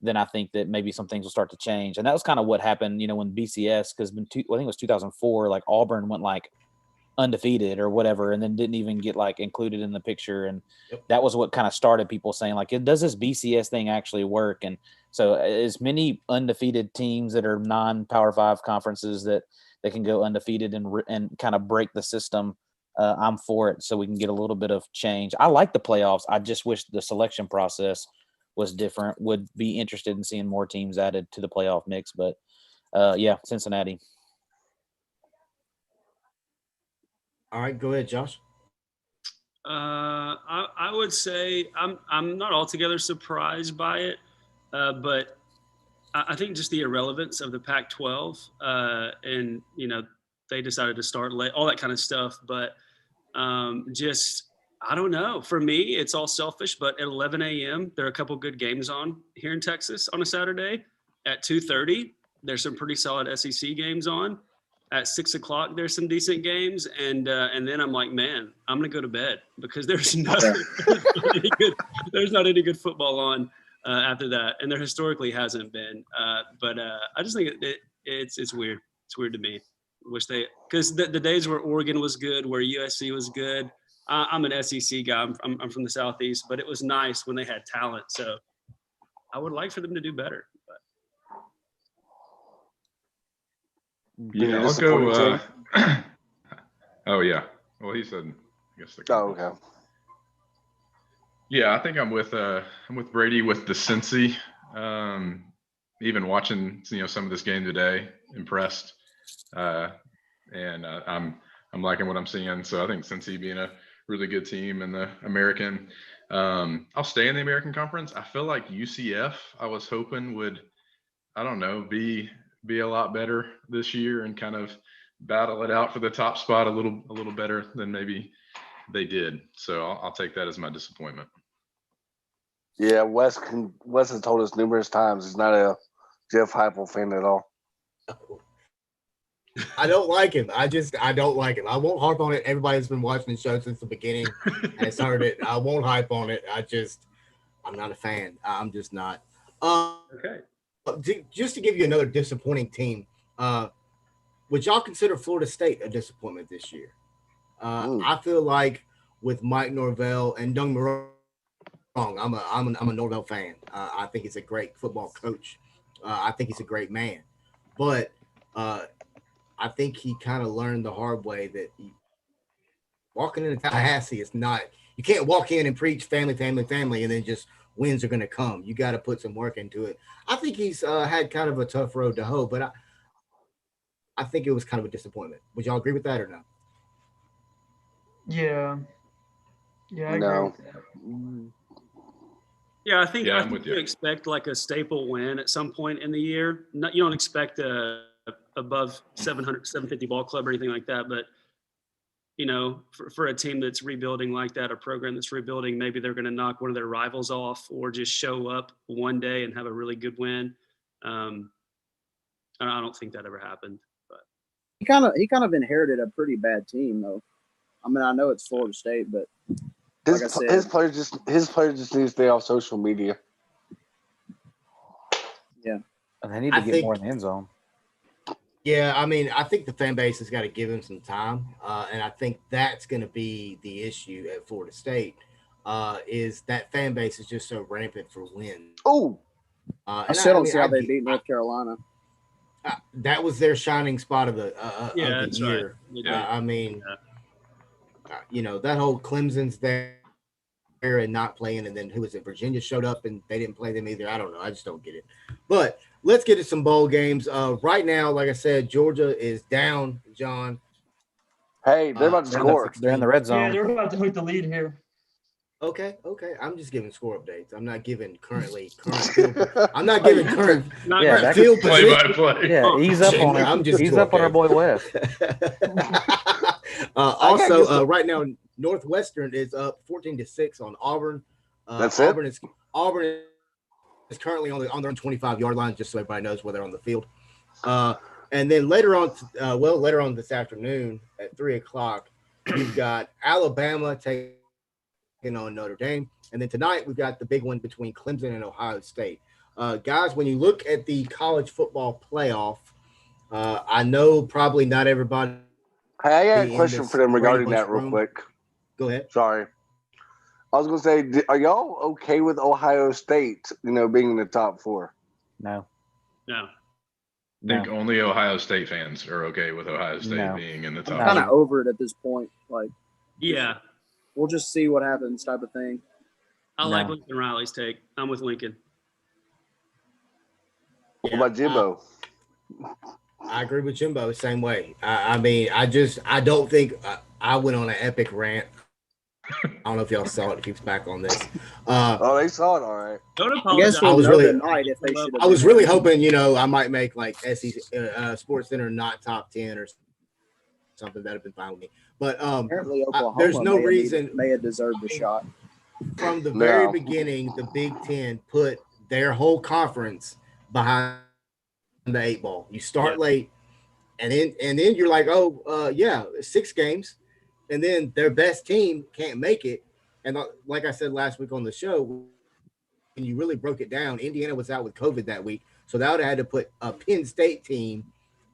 Then I think that maybe some things will start to change. And that was kind of what happened, when BCS, because I think it was 2004, like Auburn went like undefeated or whatever, and then didn't even get like included in the picture. And that was what kind of started people saying like, does this BCS thing actually work? And so as many undefeated teams that are non-Power 5 conferences that they can go undefeated and kind of break the system, I'm for it, so we can get a little bit of change. I like the playoffs. I just wish the selection process was different. Would be interested in seeing more teams added to the playoff mix, but Yeah, Cincinnati. All right, go ahead, Josh. I would say I'm not altogether surprised by it, but I think just the irrelevance of the Pac-12, and they decided to start late, all that kind of stuff. But just I don't know. For me, it's all selfish. But at 11 a.m., there are a couple good games on here in Texas on a Saturday. At 2:30, there's some pretty solid SEC games on. At 6 o'clock, there's some decent games, and then I'm like, man, I'm gonna go to bed because there's not any good football on after that, and there historically hasn't been. But I just think it's weird. It's weird to me. Wish because the days where Oregon was good, where USC was good. I'm an SEC guy. I'm from the Southeast, but it was nice when they had talent. So I would like for them to do better. Yeah, I'll go. Oh yeah. Well, he said. I guess. Oh, okay. Yeah, I think I'm with Brady with the Cincy. Even watching some of this game today, impressed, and I'm liking what I'm seeing. So I think Cincy being a really good team in the American. I'll stay in the American Conference. I feel like UCF. I was hoping would, I don't know, be a lot better this year and kind of battle it out for the top spot a little better than maybe they did. So I'll take that as my disappointment. Yeah, Wes has told us numerous times he's not a Jeff Heupel fan at all. I don't like him. I don't like him. I won't harp on it. Everybody's been watching the show since the beginning has heard it. I won't hype on it. I'm not a fan. I'm just not. Okay. Just to give you another disappointing team, would y'all consider Florida State a disappointment this year? I feel like with Mike Norvell, and don't get me wrong, I'm a Norvell fan. I think he's a great football coach. I think he's a great man, but I think he kind of learned the hard way that walking into Tallahassee is not. You can't walk in and preach family, and then just wins are going to come. You got to put some work into it. I think he's had kind of a tough road to hoe, but I think it was kind of a disappointment. Would y'all agree with that or not? Yeah, I agree with that. Yeah, I think you expect like a staple win at some point in the year. You don't expect a above 750 ball club or anything like that, but for a team that's rebuilding like that, a program that's rebuilding, maybe they're going to knock one of their rivals off or just show up one day and have a really good win. I don't think that ever happened. But he kind of inherited a pretty bad team, though. I mean, I know it's Florida State, but like I said, his players just need to stay off social media. Yeah, and they need to get more in the end zone. Yeah, I mean, I think the fan base has got to give him some time, and I think that's going to be the issue at Florida State. Is that fan base is just so rampant for wins. Oh, I still don't see how they beat North Carolina. That was their shining spot of the year. Right. I mean, that whole Clemson's there and not playing, and then who was it? Virginia showed up and they didn't play them either. I don't know. I just don't get it. But let's get to some bowl games. Right now, like I said, Georgia is down, John. Hey, they're about to score. They're in the red zone. Yeah, they're about to take the lead here. Okay. I'm just giving score updates. I'm not giving current field. I'm not giving current field play by play. Yeah, ease up on it. Ease up on our boy West. Also, right now, Northwestern is up 14-6 on Auburn. That's Auburn it. Auburn is currently on their 25-yard line, just so everybody knows where they're on the field. And then later on this afternoon at 3:00, we've got Alabama taking on Notre Dame, and then tonight we've got the big one between Clemson and Ohio State. Guys, when you look at the college football playoff, I know probably not everybody. Hey, I got a question for them regarding that real quick. Go ahead. Sorry. I was going to say, are y'all okay with Ohio State, being in the top 4? No. No. I think only Ohio State fans are okay with Ohio State being in the top. I'm kind of over it at this point. Like, yeah, we'll just see what happens, type of thing. I like Lincoln Riley's take. I'm with Lincoln. What about Jimbo? I agree with Jimbo. Same way. I mean, I don't think I went on an epic rant. I don't know if y'all saw it. It keeps back on this. Oh, they saw it all right. Don't I guess apologize. I we'll was know really, tonight if they should have. I was really hoping, I might make like SEC Sports Center not top 10 or something. That'd have been fine with me. But Apparently, there's Oklahoma no reason. may have deserved a shot. From the very No. beginning, the Big Ten put their whole conference behind the 8 ball. You start late, and then you're like, oh, yeah, 6 games, and then their best team can't make it. And like I said last week on the show, when you really broke it down, Indiana was out with COVID that week, so they would have had to put a Penn State team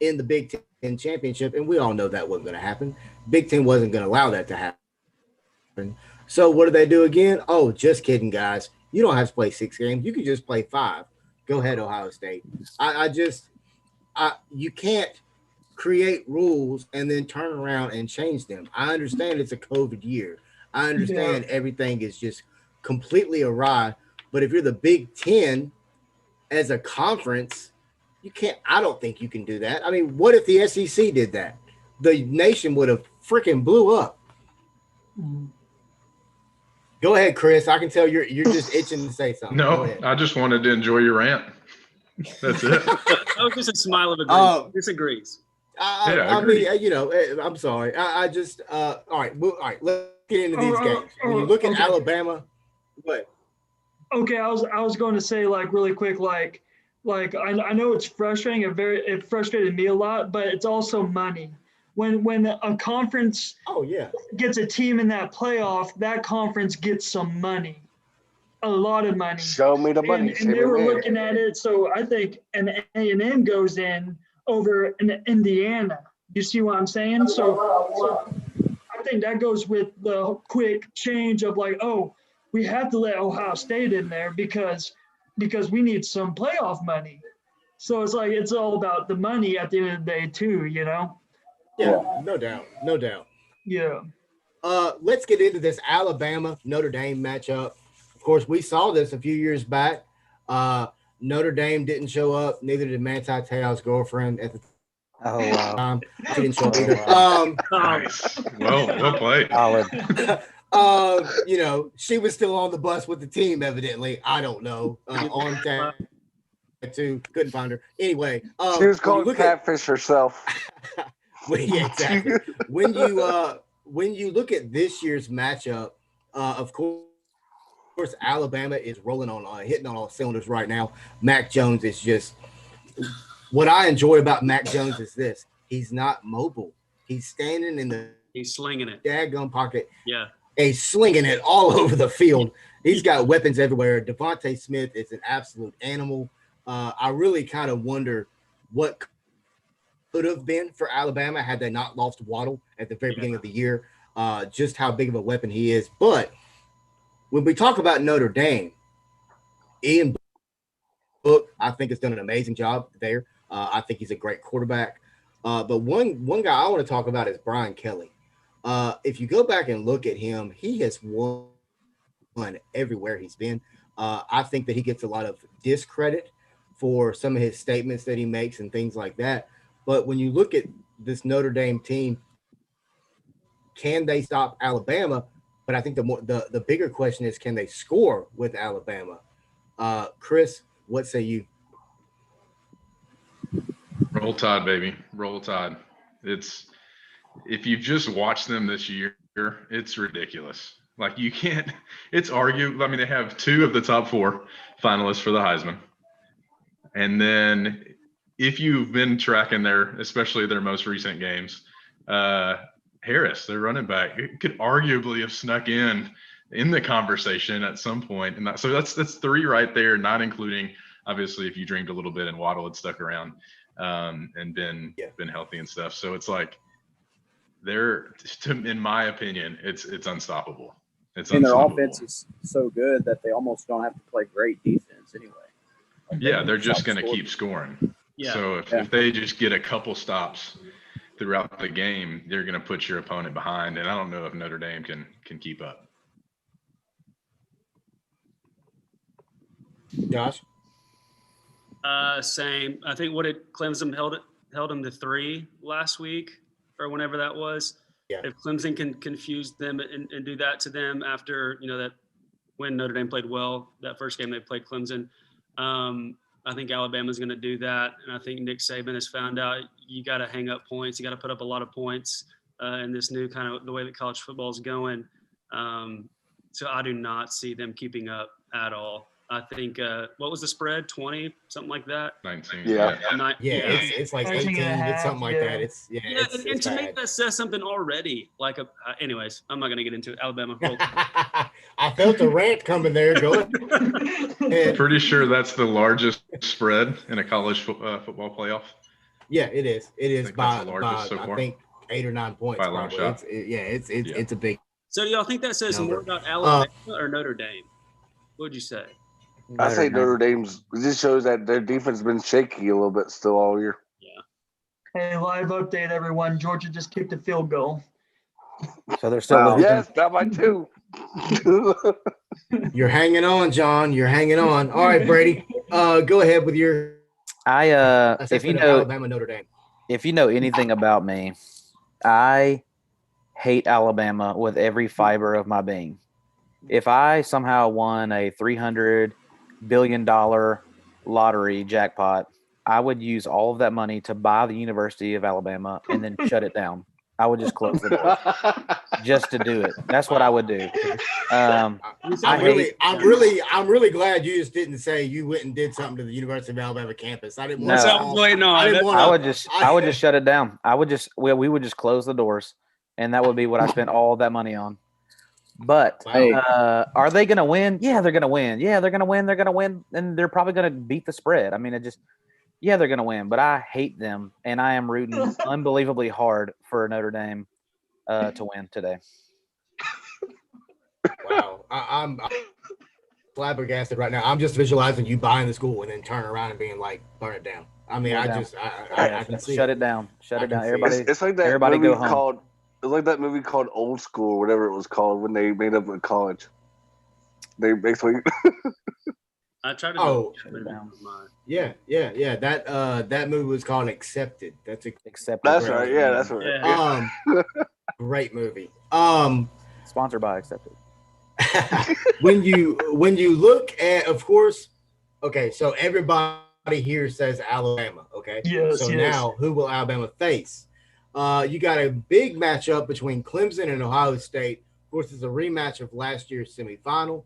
in the Big Ten championship, and we all know that wasn't going to happen. Big Ten wasn't going to allow that to happen. So what do they do again? Oh, just kidding, guys. You don't have to play 6 games. You can just play 5. Go ahead, Ohio State. You can't create rules and then turn around and change them. I understand it's a COVID year. I understand everything is just completely awry. But if you're the Big Ten as a conference, you can't. I don't think you can do that. I mean, what if the SEC did that? The nation would have freaking blew up. Go ahead, Chris. I can tell you're just itching to say something. No, I just wanted to enjoy your rant. That's it. That was just a smile of agreement. Disagrees. I mean, I'm sorry. I just all right. Let's get into these games. When you look at Alabama, what? Okay, I was going to say like really quick, like I know it's frustrating. It frustrated me a lot, but it's also money. When a conference gets a team in that playoff, that conference gets some money, a lot of money. Show me the money. And they were looking at it. So I think an A&M goes in over an Indiana. You see what I'm saying? So I think that goes with the quick change of like, oh, we have to let Ohio State in there because we need some playoff money. So it's like it's all about the money at the end of the day too, Yeah, no doubt. Yeah. Let's get into this Alabama Notre Dame matchup. Of course, we saw this a few years back. Notre Dame didn't show up. Neither did Manti Te'o's girlfriend at the time. She didn't show up either. Nice. Well played. She was still on the bus with the team, evidently. I don't know. On tattoo, couldn't find her. Anyway, she was called Catfish herself. Yeah, exactly. When you look at this year's matchup, of course, Alabama is rolling on hitting on all cylinders right now. Mac Jones is just what I enjoy about Mac Jones is this: he's not mobile. He's standing in the slinging it, daggum pocket. Yeah, he's slinging it all over the field. He's got weapons everywhere. Devontae Smith is an absolute animal. I really kind of wonder what could have been for Alabama had they not lost Waddle at the very beginning of the year, just how big of a weapon he is. But when we talk about Notre Dame, Ian Book, I think, has done an amazing job there. I think he's a great quarterback. But one guy I want to talk about is Brian Kelly. If you go back and look at him, he has won everywhere he's been. I think that he gets a lot of discredit for some of his statements that he makes and things like that. But when you look at this Notre Dame team, can they stop Alabama? But I think the bigger question is, can they score with Alabama? Chris, what say you? Roll Tide, baby. Roll Tide. If you just watch them this year, it's ridiculous. Like you can't, it's arguable. I mean, they have 2 of the top 4 finalists for the Heisman. And then if you've been tracking especially their most recent games, Harris, their running back, could arguably have snuck in the conversation at some point. And so that's 3 right there, not including obviously if you dreamed a little bit and Waddle had stuck around and been healthy and stuff. So it's like in my opinion, it's unstoppable. And their offense is so good that they almost don't have to play great defense anyway. They're just going to keep scoring. Yeah. So if they just get a couple stops throughout the game, they're going to put your opponent behind. And I don't know if Notre Dame can keep up. Josh? Same. I think what did Clemson held them to 3 last week or whenever that was. Yeah. If Clemson can confuse them and do that to them after, that when Notre Dame played well, that first game they played Clemson, I think Alabama's going to do that. And I think Nick Saban has found out you got to hang up points. You got to put up a lot of points in this new kind of the way that college football is going. So I do not see them keeping up at all. I think, what was the spread? 20, something like that? 19. Yeah. It's like 19 18, and a it's something half, like yeah. that. It's And to bad. make that says something already, like anyways, I'm not going to get into it. Alabama. I felt a rant coming there. Go ahead. Pretty sure that's the largest spread in a college football playoff. Yeah, it is. It is think by, that's the largest so I far. think 8 or 9 points. By a long probably. shot. It's a big. So do y'all think that says Number. more about Alabama or Notre Dame? What would you say? I say Notre Dame's. It just shows that their defense has been shaky a little bit still all year. Hey, live update, everyone. Georgia just kicked a field goal. So they're still losing. Yes, that might too. You're hanging on, John. You're hanging on. All right, Brady. Go ahead with your If you assessment of know Alabama Notre Dame. if you know anything about me, I hate Alabama with every fiber of my being. If I somehow won a $300 billion lottery jackpot, I would use all of that money to buy the University of Alabama and then shut it down. I would just close the door just to do it. That's what I would do. I'm really glad you just didn't say you went and did something to the University of Alabama campus. I didn't want No. to. I was waiting on. I would just shut it down. We would just close the doors, and that would be what I spent all that money on. But are they going to win? Yeah, they're going to win. Yeah, they're going to win. They're going to win, and they're probably going to beat the spread. I mean, they're going to win. But I hate them, and I am rooting unbelievably hard for Notre Dame to win today. Wow, I'm flabbergasted right now. I'm just visualizing you buying the school and then turning around and being like, burn it down. I mean, I can see Shut it down. Shut it down. Everybody, it's like that everybody movie go home. called. It's like that movie called Old School, or whatever it was called when they made up in college. They basically. I tried to. Oh, yeah. That movie was called Accepted. That's Accepted. That's right. Yeah, that's right. Yeah. Great movie. Sponsored by Accepted. when you look at, of course, okay, so everybody here says Alabama, okay? Yes, so yes. now who will Alabama face? You got a big matchup between Clemson and Ohio State. Of course, it's a rematch of last year's semifinal,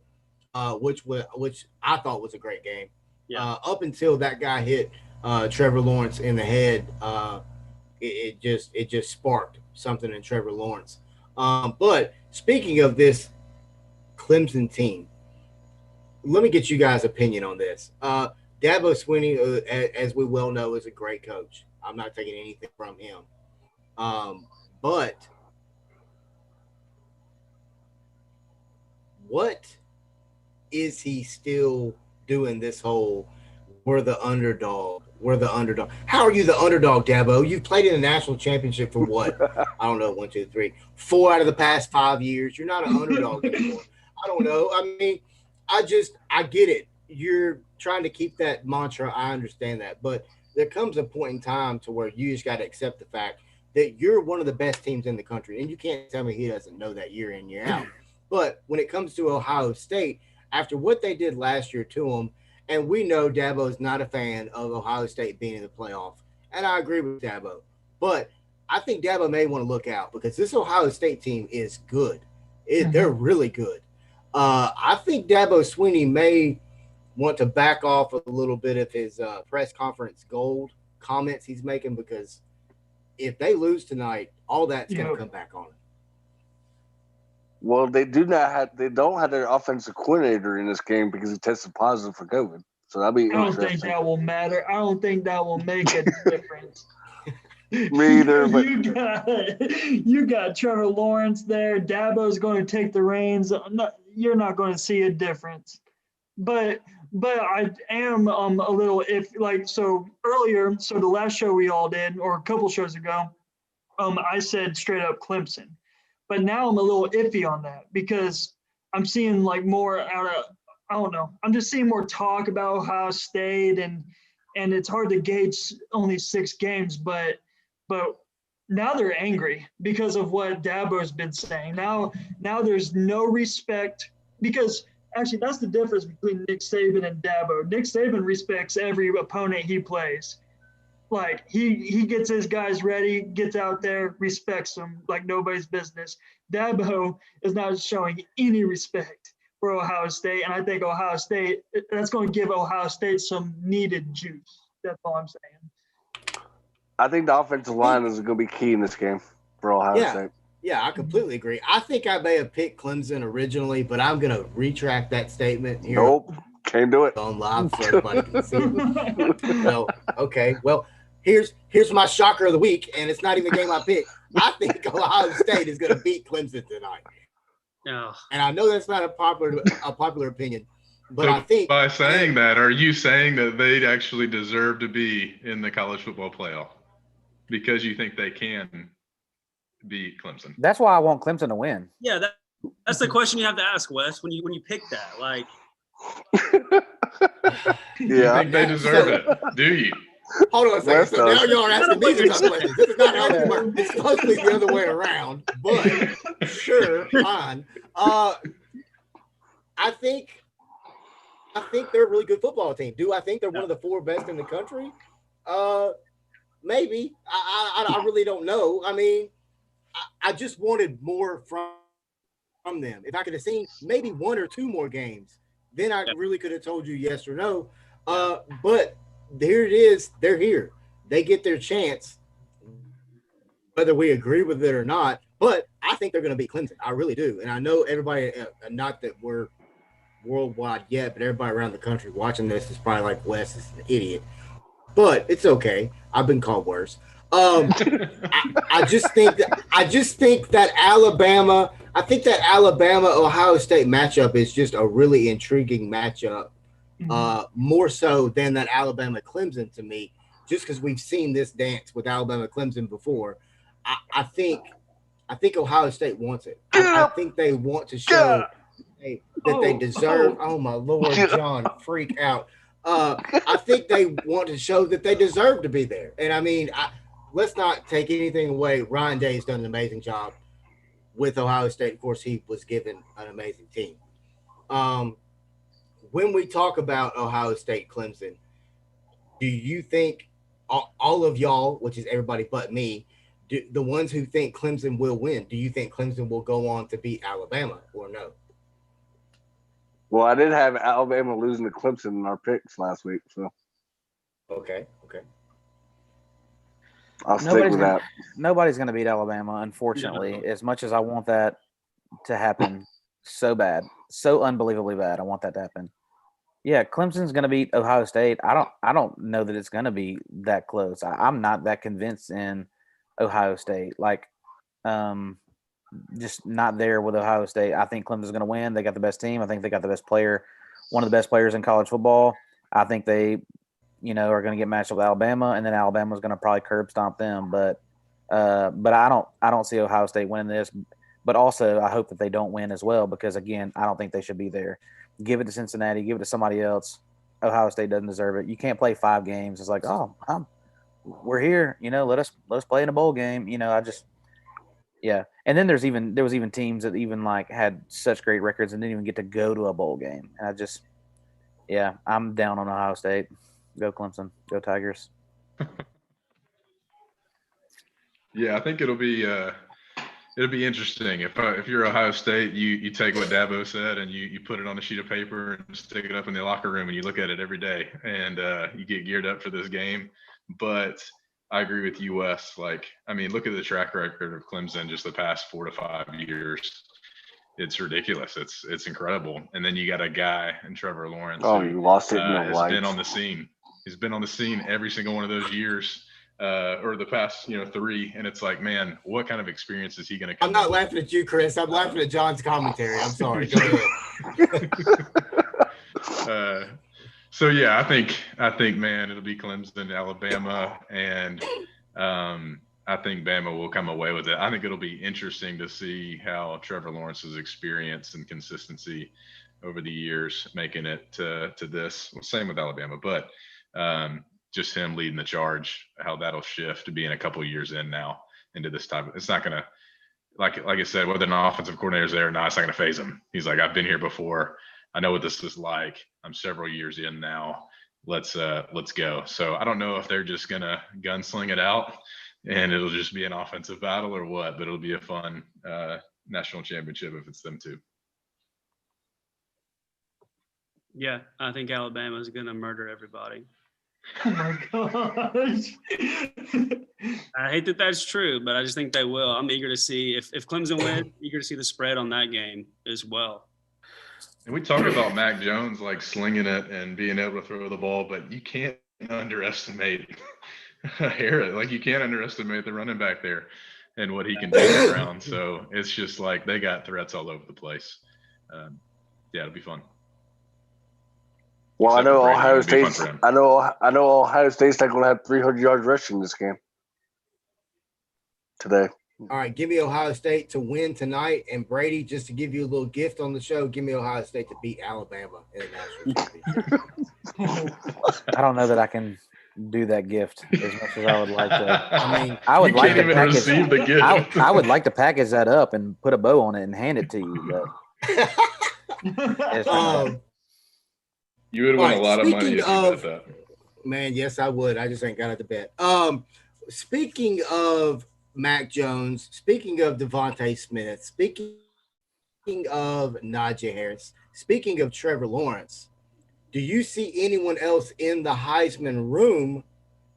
which I thought was a great game. Yeah. Up until that guy hit Trevor Lawrence in the head, it just sparked something in Trevor Lawrence. But speaking of this Clemson team, let me get you guys' opinion on this. Dabo Swinney, as we well know, is a great coach. I'm not taking anything from him. But what is he still doing this whole we're the underdog? How are you the underdog, Dabo? You've played in the national championship for what? I don't know, 1, 2, 3, 4 out of the past 5 years. You're not an underdog anymore. I don't know. I mean, I get it. You're trying to keep that mantra. I understand that. But there comes a point in time to where you just got to accept the fact that you're one of the best teams in the country. And you can't tell me he doesn't know that year in, year out. But when it comes to Ohio State, after what they did last year to them, and we know Dabo is not a fan of Ohio State being in the playoff. And I agree with Dabo. But I think Dabo may want to look out because this Ohio State team is good. They're really good. I think Dabo Swinney may want to back off a little bit of his press conference gold comments he's making because if they lose tonight, all that's going to come back on it. Well, they don't have their offensive coordinator in this game because he tested positive for COVID. So that'll be I don't interesting. think that will matter. I don't think that will make a difference. Me either, but you got Trevor Lawrence there. Dabo's going to take the reins. You're not going to see a difference. But I am a little earlier. So the last show we all did, or a couple shows ago, I said straight up Clemson. But now I'm a little iffy on that because I'm seeing like more out of, I don't know. I'm just seeing more talk about Ohio State and and it's hard to gauge only 6 games, but now they're angry because of what Dabo's been saying. Now there's no respect, because actually that's the difference between Nick Saban and Dabo. Nick Saban respects every opponent he plays. Like he gets his guys ready, gets out there, respects them like nobody's business. Dabo is not showing any respect for Ohio State, and I think Ohio State, that's going to give Ohio State some needed juice. That's all I'm saying. I think the offensive line is going to be key in this game for Ohio State. Yeah, I completely agree. I think I may have picked Clemson originally, but I'm going to retract that statement here. Nope, can't do it. On live so everybody can see it. Well, okay. Well, here's my shocker of the week, and it's not even a game I picked. I think Ohio State is going to beat Clemson tonight. Yeah. And I know that's not a popular opinion, but so I think by saying that, are you saying that they actually deserve to be in the college football playoff because you think they can beat Clemson? That's why I want Clemson to win. Yeah, that's the question you have to ask, Wes, when you pick that. Like, you think they deserve it? Do you? Hold on a second. So now y'all are asking me to talk questions. This is not how it works. It's supposed to be the other way around, but sure, fine. I think they're a really good football team. Do I think they're one of the 4 best in the country? Maybe. I really don't know. I mean, I just wanted more from them. If I could have seen maybe 1 or 2 more games, then I really could have told you yes or no. But here it is. They're here. They get their chance, whether we agree with it or not. But I think they're going to beat Clemson. I really do. And I know everybody, not that we're worldwide yet, but everybody around the country watching this is probably like, Wes is an idiot. But it's okay. I've been called worse. I just think that Alabama Ohio State matchup is just a really intriguing matchup. More so than that Alabama Clemson to me, just because we've seen this dance with Alabama Clemson before. I think Ohio State wants it. I think they want to show that they deserve. Oh my Lord, John, freak out. I think they want to show that they deserve to be there. And I mean, let's not take anything away. Ryan Day's done an amazing job with Ohio State. Of course, he was given an amazing team. When we talk about Ohio State Clemson, do you think all of y'all, which is everybody but me, the ones who think Clemson will win, do you think Clemson will go on to beat Alabama or no? Well, I did have Alabama losing to Clemson in our picks last week, so okay. I'll stick with that. Nobody's going to beat Alabama, unfortunately. As much as I want that to happen so bad, so unbelievably bad, I want that to happen. Yeah, Clemson's going to beat Ohio State. I don't know that it's going to be that close. I'm not that convinced in Ohio State. Like, just not there with Ohio State. I think Clemson's going to win. They got the best team. I think they got the best player, one of the best players in college football. I think they, are going to get matched up with Alabama, and then Alabama's going to probably curb stomp them. But I don't see Ohio State winning this. But also, I hope that they don't win as well because, again, I don't think they should be there. Give it to Cincinnati. Give it to somebody else. Ohio State doesn't deserve it. You can't play 5 games. It's like, we're here. Let us play in a bowl game. Yeah. And then there was even teams that even like had such great records and didn't even get to go to a bowl game. And I'm down on Ohio State. Go Clemson. Go Tigers. Yeah, I think it'll be interesting if you're Ohio State, you take what Dabo said and you put it on a sheet of paper and stick it up in the locker room and you look at it every day and you get geared up for this game. But I agree with you, Wes. Like, I mean, look at the track record of Clemson just the past 4 to 5 years. It's ridiculous. It's incredible. And then you got a guy in Trevor Lawrence. You lost it in the has been on the scene. He's been on the scene every single one of those years. Or the past, 3, and it's like, man, what kind of experience is he going to come? I'm not laughing at you, Chris. I'm laughing at John's commentary. I'm sorry. Go ahead. So yeah, I think, man, it'll be Clemson, Alabama, and I think Bama will come away with it. I think it'll be interesting to see how Trevor Lawrence's experience and consistency over the years making it to this. Well, same with Alabama, but just him leading the charge, how that'll shift to being a couple of years in now into this type of, it's not going to, like I said, whether an offensive coordinator's there or not, it's not going to phase him. He's like, I've been here before. I know what this is like. I'm several years in now. Let's go. So I don't know if they're just going to gunsling it out and it'll just be an offensive battle or what, but it'll be a fun national championship if it's them two. Yeah, I think Alabama's going to murder everybody. Oh my gosh. I hate that that's true, but I just think they will. I'm eager to see if Clemson wins, eager to see the spread on that game as well. And we talk about Mac Jones like slinging it and being able to throw the ball, but you can't underestimate Harris. Like you can't underestimate the running back there and what he can do on the ground. So it's just like they got threats all over the place. Yeah, it'll be fun. Well, Except I know for Brady, Ohio it'll be fun State's. for him. I know Ohio State's not going to have 300 yards rushing this game today. All right, give me Ohio State to win tonight, and Brady, just to give you a little gift on the show, give me Ohio State to beat Alabama in the national championship. I don't know that I can do that gift as much as I would like to. I mean, I would You like can't to even package. receive the gift. I would like to package that up and put a bow on it and hand it to you, but it's not. You would win All a right, lot of money if you speaking bet that. man, yes, I would. I just ain't got it to bet. Speaking of Mac Jones, speaking of Devontae Smith, speaking of Najee Harris, speaking of Trevor Lawrence, do you see anyone else in the Heisman room?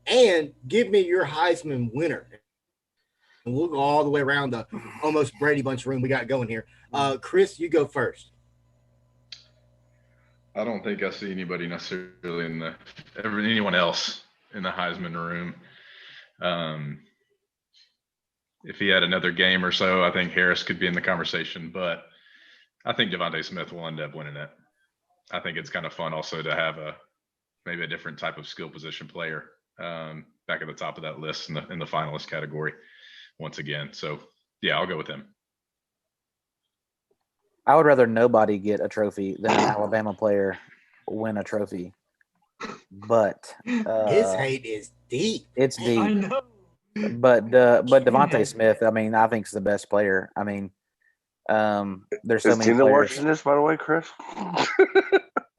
And give me your Heisman winner. And we'll go all the way around the almost Brady Bunch room we got going here. Chris, you go first. I don't think I see anybody necessarily anyone else in the Heisman room. If he had another game or so, I think Harris could be in the conversation, but I think Devontae Smith will end up winning it. I think it's kind of fun also to have maybe a different type of skill position player back at the top of that list in the finalist category once again. So yeah, I'll go with him. I would rather nobody get a trophy than an Alabama player win a trophy. But His hate is deep. It's deep. I know. But Devontae Smith, I mean, I think is the best player. I mean, there's so Is many Tina players. watching this, by the way, Chris?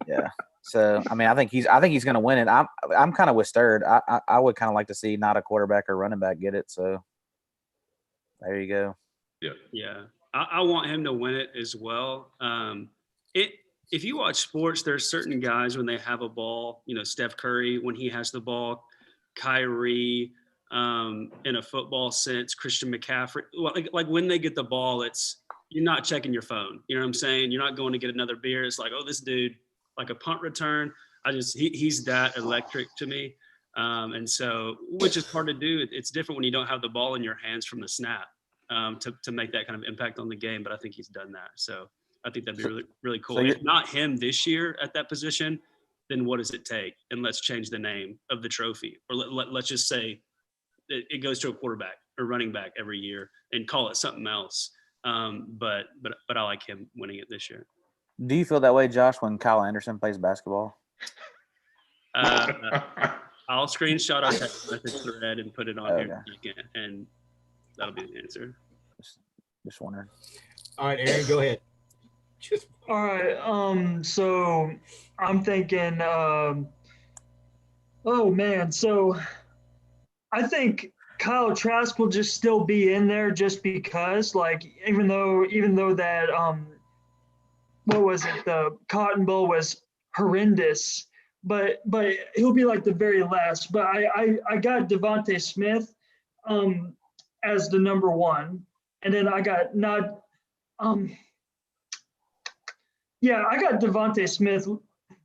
Yeah. So I mean, I think he's going to win it. I'm kind of with Sturd. I would kind of like to see not a quarterback or running back get it. So there you go. Yeah. I want him to win it as well. If you watch sports, there's certain guys when they have a ball, Steph Curry, when he has the ball, Kyrie, in a football sense, Christian McCaffrey, like when they get the ball, you're not checking your phone. You know what I'm saying? You're not going to get another beer. It's like, oh, this dude, like a punt return. He's that electric to me. And so, which is hard to do. It's different when you don't have the ball in your hands from the snap. To make that kind of impact on the game, but I think he's done that. So I think that'd be really, really cool. So if not him this year at that position, then what does it take? And let's change the name of the trophy, or let's just say it goes to a quarterback or running back every year and call it something else. But I like him winning it this year. Do you feel that way, Josh, when Kyle Anderson plays basketball? I'll screenshot our text message thread and put it on here again, and that'll be the answer. Just wondering. All right, Aaron, go ahead. All right. So I'm thinking. Oh man. So I think Kyle Trask will just still be in there just because, like, even though that what was it? The Cotton Bowl was horrendous, but he'll be like the very last. But I got Devontae Smith as the number one, and then I got I got Devontae Smith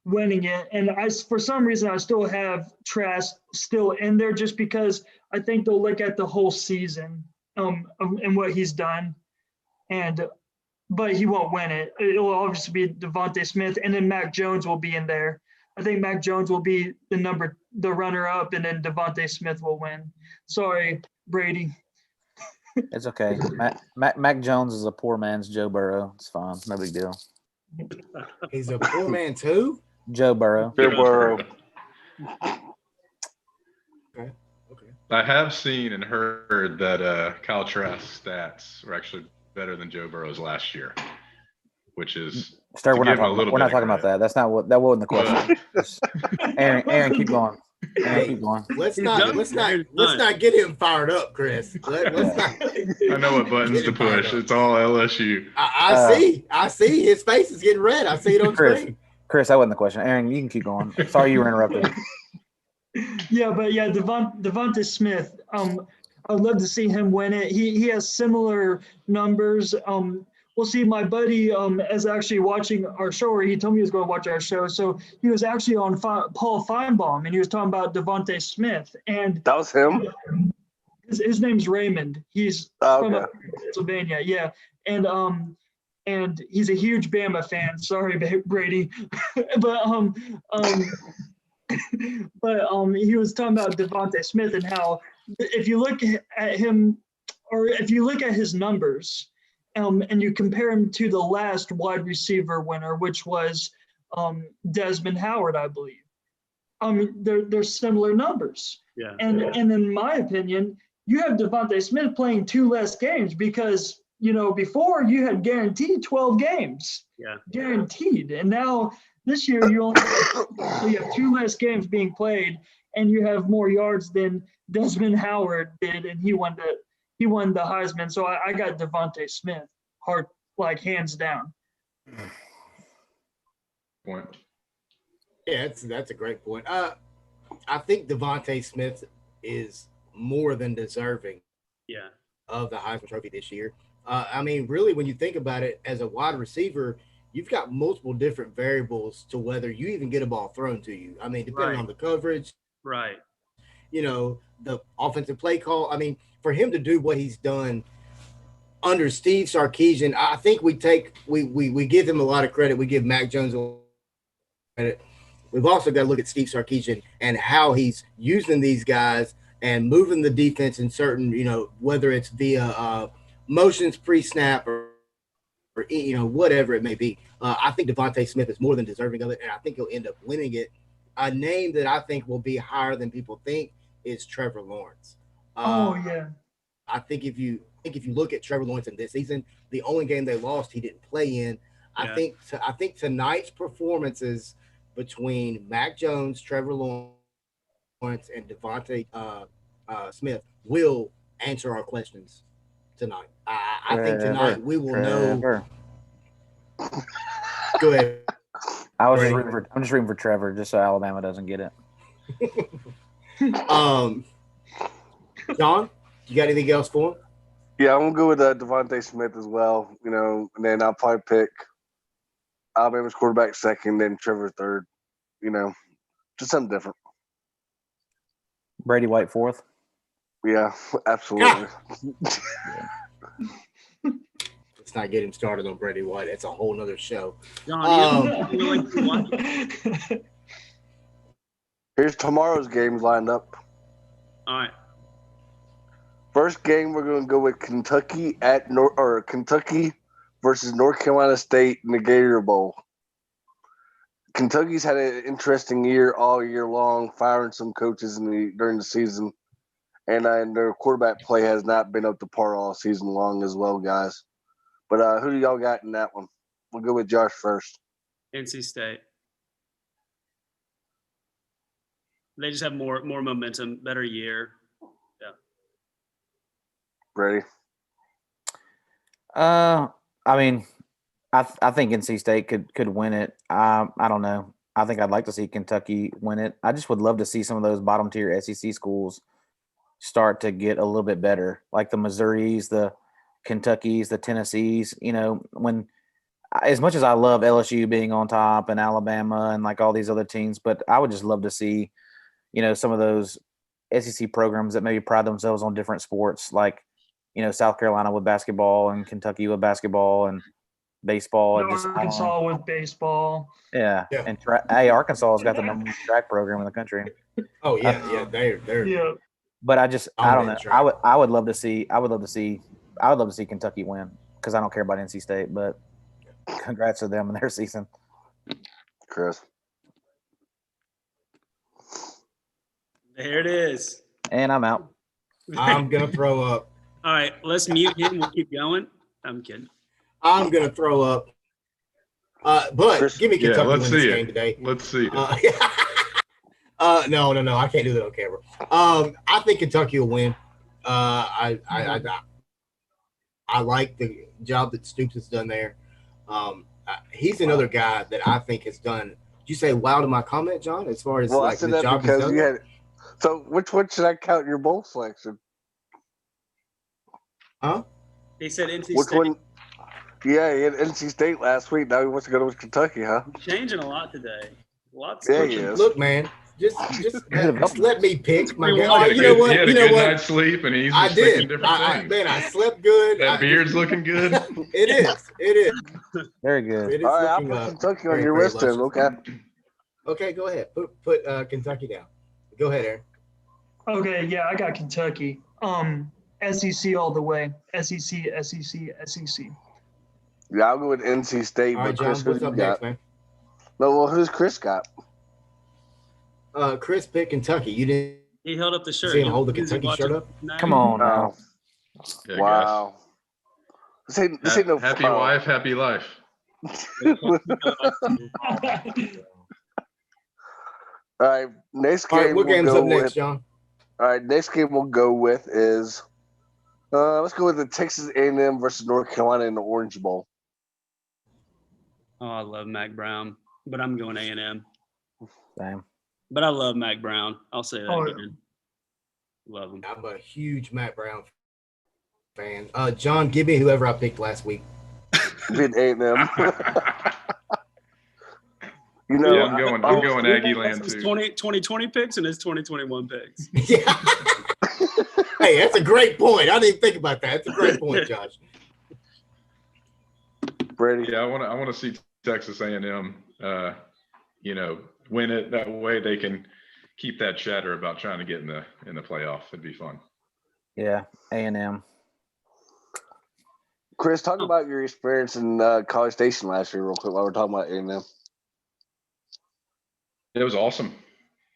winning it, and for some reason I still have Trask still in there just because I think they'll look at the whole season and what he's done, but he won't win it. It will obviously be Devontae Smith, and then Mac Jones will be in there. I think Mac Jones will be the runner-up, and then Devontae Smith will win. Sorry, Brady. It's okay. Mac Jones is a poor man's Joe Burrow. It's fine. No big deal. He's a poor man too? Joe Burrow. Joe Burrow. I have seen and heard that Kyle Trask's stats were actually better than Joe Burrow's last year, which is Sir, to we're not give him a talking. little We're bit not of talking about credit. that. That's not what that wasn't the question. Just- Aaron, keep going. Aaron, Hey, keep going. let's He's not done. let's not Aaron's let's done. not get him fired up, Chris. Let's not. I know what buttons to Get him fired push. up. It's all LSU. I see his face is getting red. I see it on screen. Chris, that wasn't the question. Aaron, you can keep going. Sorry you were interrupted. Yeah, but yeah, Devonta Smith. I'd love to see him win it. He has similar numbers. We'll see. My buddy is actually watching our show, or he told me he was going to watch our show. So he was actually on Paul Feinbaum, and he was talking about Devonta Smith, and That was him. his name's Raymond. He's from Okay. Pennsylvania. Yeah, and he's a huge Bama fan. Sorry, Brady, but he was talking about Devonta Smith and how if you look at him, or if you look at his numbers, and you compare him to the last wide receiver winner, which was Desmond Howard, I believe. They're similar numbers. Yeah. And in my opinion, you have Devonta Smith playing 2 less games because before you had guaranteed 12 games. Yeah. Guaranteed, and now this year you only have 2 less games being played, and you have more yards than Desmond Howard did, and he won the Heisman. So I got Devonta Smith, hands down. Point. Yeah, that's a great point. I think Devontae Smith is more than deserving Yeah. of the Heisman Trophy this year. I mean, really, when you think about it, as a wide receiver, you've got multiple different variables to whether you even get a ball thrown to you. I mean, depending Right. on the coverage, Right. The offensive play call. I mean, for him to do what he's done under Steve Sarkisian, I think we give him a lot of credit. We give Mac Jones a lot of credit. We've also got to look at Steve Sarkisian and how he's using these guys and moving the defense in certain, whether it's via motions pre-snap or whatever it may be. I think Devontae Smith is more than deserving of it, and I think he'll end up winning it. A name that I think will be higher than people think is Trevor Lawrence. Yeah. I think if you look at Trevor Lawrence in this season, the only game they lost he didn't play in. Yeah. I think tonight's performances between Mac Jones, Trevor Lawrence, and Devontae Smith will answer our questions tonight. I think tonight we will know. Go ahead. I'm just rooting for Trevor, just so Alabama doesn't get it. John, you got anything else for him? Yeah, I'm gonna go with Devontae Smith as well. And then I'll probably pick Alabama's quarterback second, then Trevor third. Just something different. Brady White fourth. Yeah, absolutely. Let's not get him started on Brady White. It's a whole nother show. John, Here's tomorrow's games lined up. all right. First game, we're going to go with Kentucky Kentucky versus North Carolina State in the Gator Bowl. Kentucky's had an interesting year all year long, firing some coaches during the season, and their quarterback play has not been up to par all season long as well, guys. But who do y'all got in that one? We'll go with Josh first. NC State. They just have more momentum, better year. Yeah. Ready? I mean, I think NC State could win it. I don't know. I think I'd like to see Kentucky win it. I just would love to see some of those bottom tier SEC schools start to get a little bit better, like the Missouris, the Kentuckys, the Tennessees. When as much as I love LSU being on top and Alabama and like all these other teams, but I would just love to see, some of those SEC programs that maybe pride themselves on different sports, like, South Carolina with basketball and Kentucky with basketball and baseball. And Arkansas with baseball. Yeah. And Arkansas has got the number one track program in the country. Oh yeah, they're. Yeah. But I don't know. I would love to see Kentucky win because I don't care about NC State, but congrats to them in their season. Chris. There it is. And I'm out. I'm gonna throw up. All right, let's mute him. We'll keep going. I'm kidding. I'm gonna throw up. But Chris, give me Yeah, Kentucky let's win this see game it. today. Let's see it. No, I can't do that on camera. I think Kentucky will win. I like the job that Stoops has done there. He's another guy that I think has done. Did you say wow to my comment, John? As far as well, I like said the that job he's because done. you had. So, which one should I count in your bowl selection? Huh? He said NC Which State. one? Yeah, he had NC State last week. Now he wants to go to Kentucky, huh? Changing a lot today. Lots. Yeah, of he is. Look, man, just let me pick my guy. He You know what? He had You a know good what? night's sleep, and he's I just thinking did. different things. Man, I slept good. That beard's looking good. It is. It is. Very good. It is All right, I'll looking put Kentucky on very, your very list then. luscious. Okay. Okay, go ahead. Put Kentucky down. Go ahead, Aaron. Okay, yeah, I got Kentucky. SEC all the way. SEC. Yeah, I'll go with NC State. All right, But Chris, John, who what's you up got? next, man? No, well, who's Chris got? Chris picked Kentucky. You didn't He held up the shirt. see him hold the He was Kentucky watching shirt up? tonight. Come on now. Yeah, Wow. This ain't no happy fun. wife, happy life. All right, next All game right, what we'll game's go up next, with. John? All right, next game we'll go with is let's go with the Texas A&M versus North Carolina in the Orange Bowl. Oh, I love Mac Brown, but I'm going A&M. Same. But I love Mac Brown. I'll say that Oh, yeah. again. Love him. I'm a huge Matt Brown fan. John, give me whoever I picked last week. Beat A&M. You know, Yeah, I'm going Aggie land His too. 2020 picks and his 2021 picks. Yeah. Hey, that's a great point. I didn't even think about that. That's a great point, Josh. Brady. Yeah, I want to see Texas A&M, win it. That way they can keep that chatter about trying to get in the playoff. It'd be fun. Yeah, A&M. Chris, talk about your experience in College Station last year real quick while we're talking about A&M. It was awesome.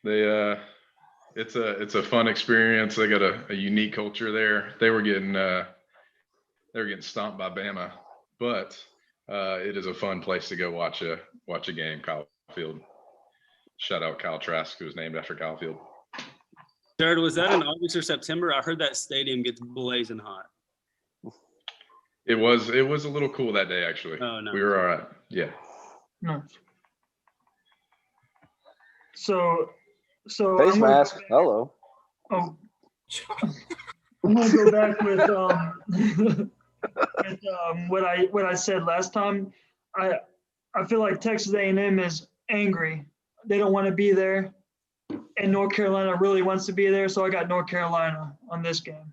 It's a fun experience. They got a unique culture there. They were getting stomped by Bama, but it is a fun place to go watch a game. Kyle Field. Shout out Kyle Trask, who was named after Kyle Field. Jared, was that in August or September? I heard that stadium gets blazing hot. It was a little cool that day, actually. Oh, no. We were all right. Yeah. No. So Face I'm gonna mask. go back- Hello. Oh, I'm gonna go back with what I said last time. I feel like Texas A&M is angry. They don't want to be there, and North Carolina really wants to be there. So I got North Carolina on this game.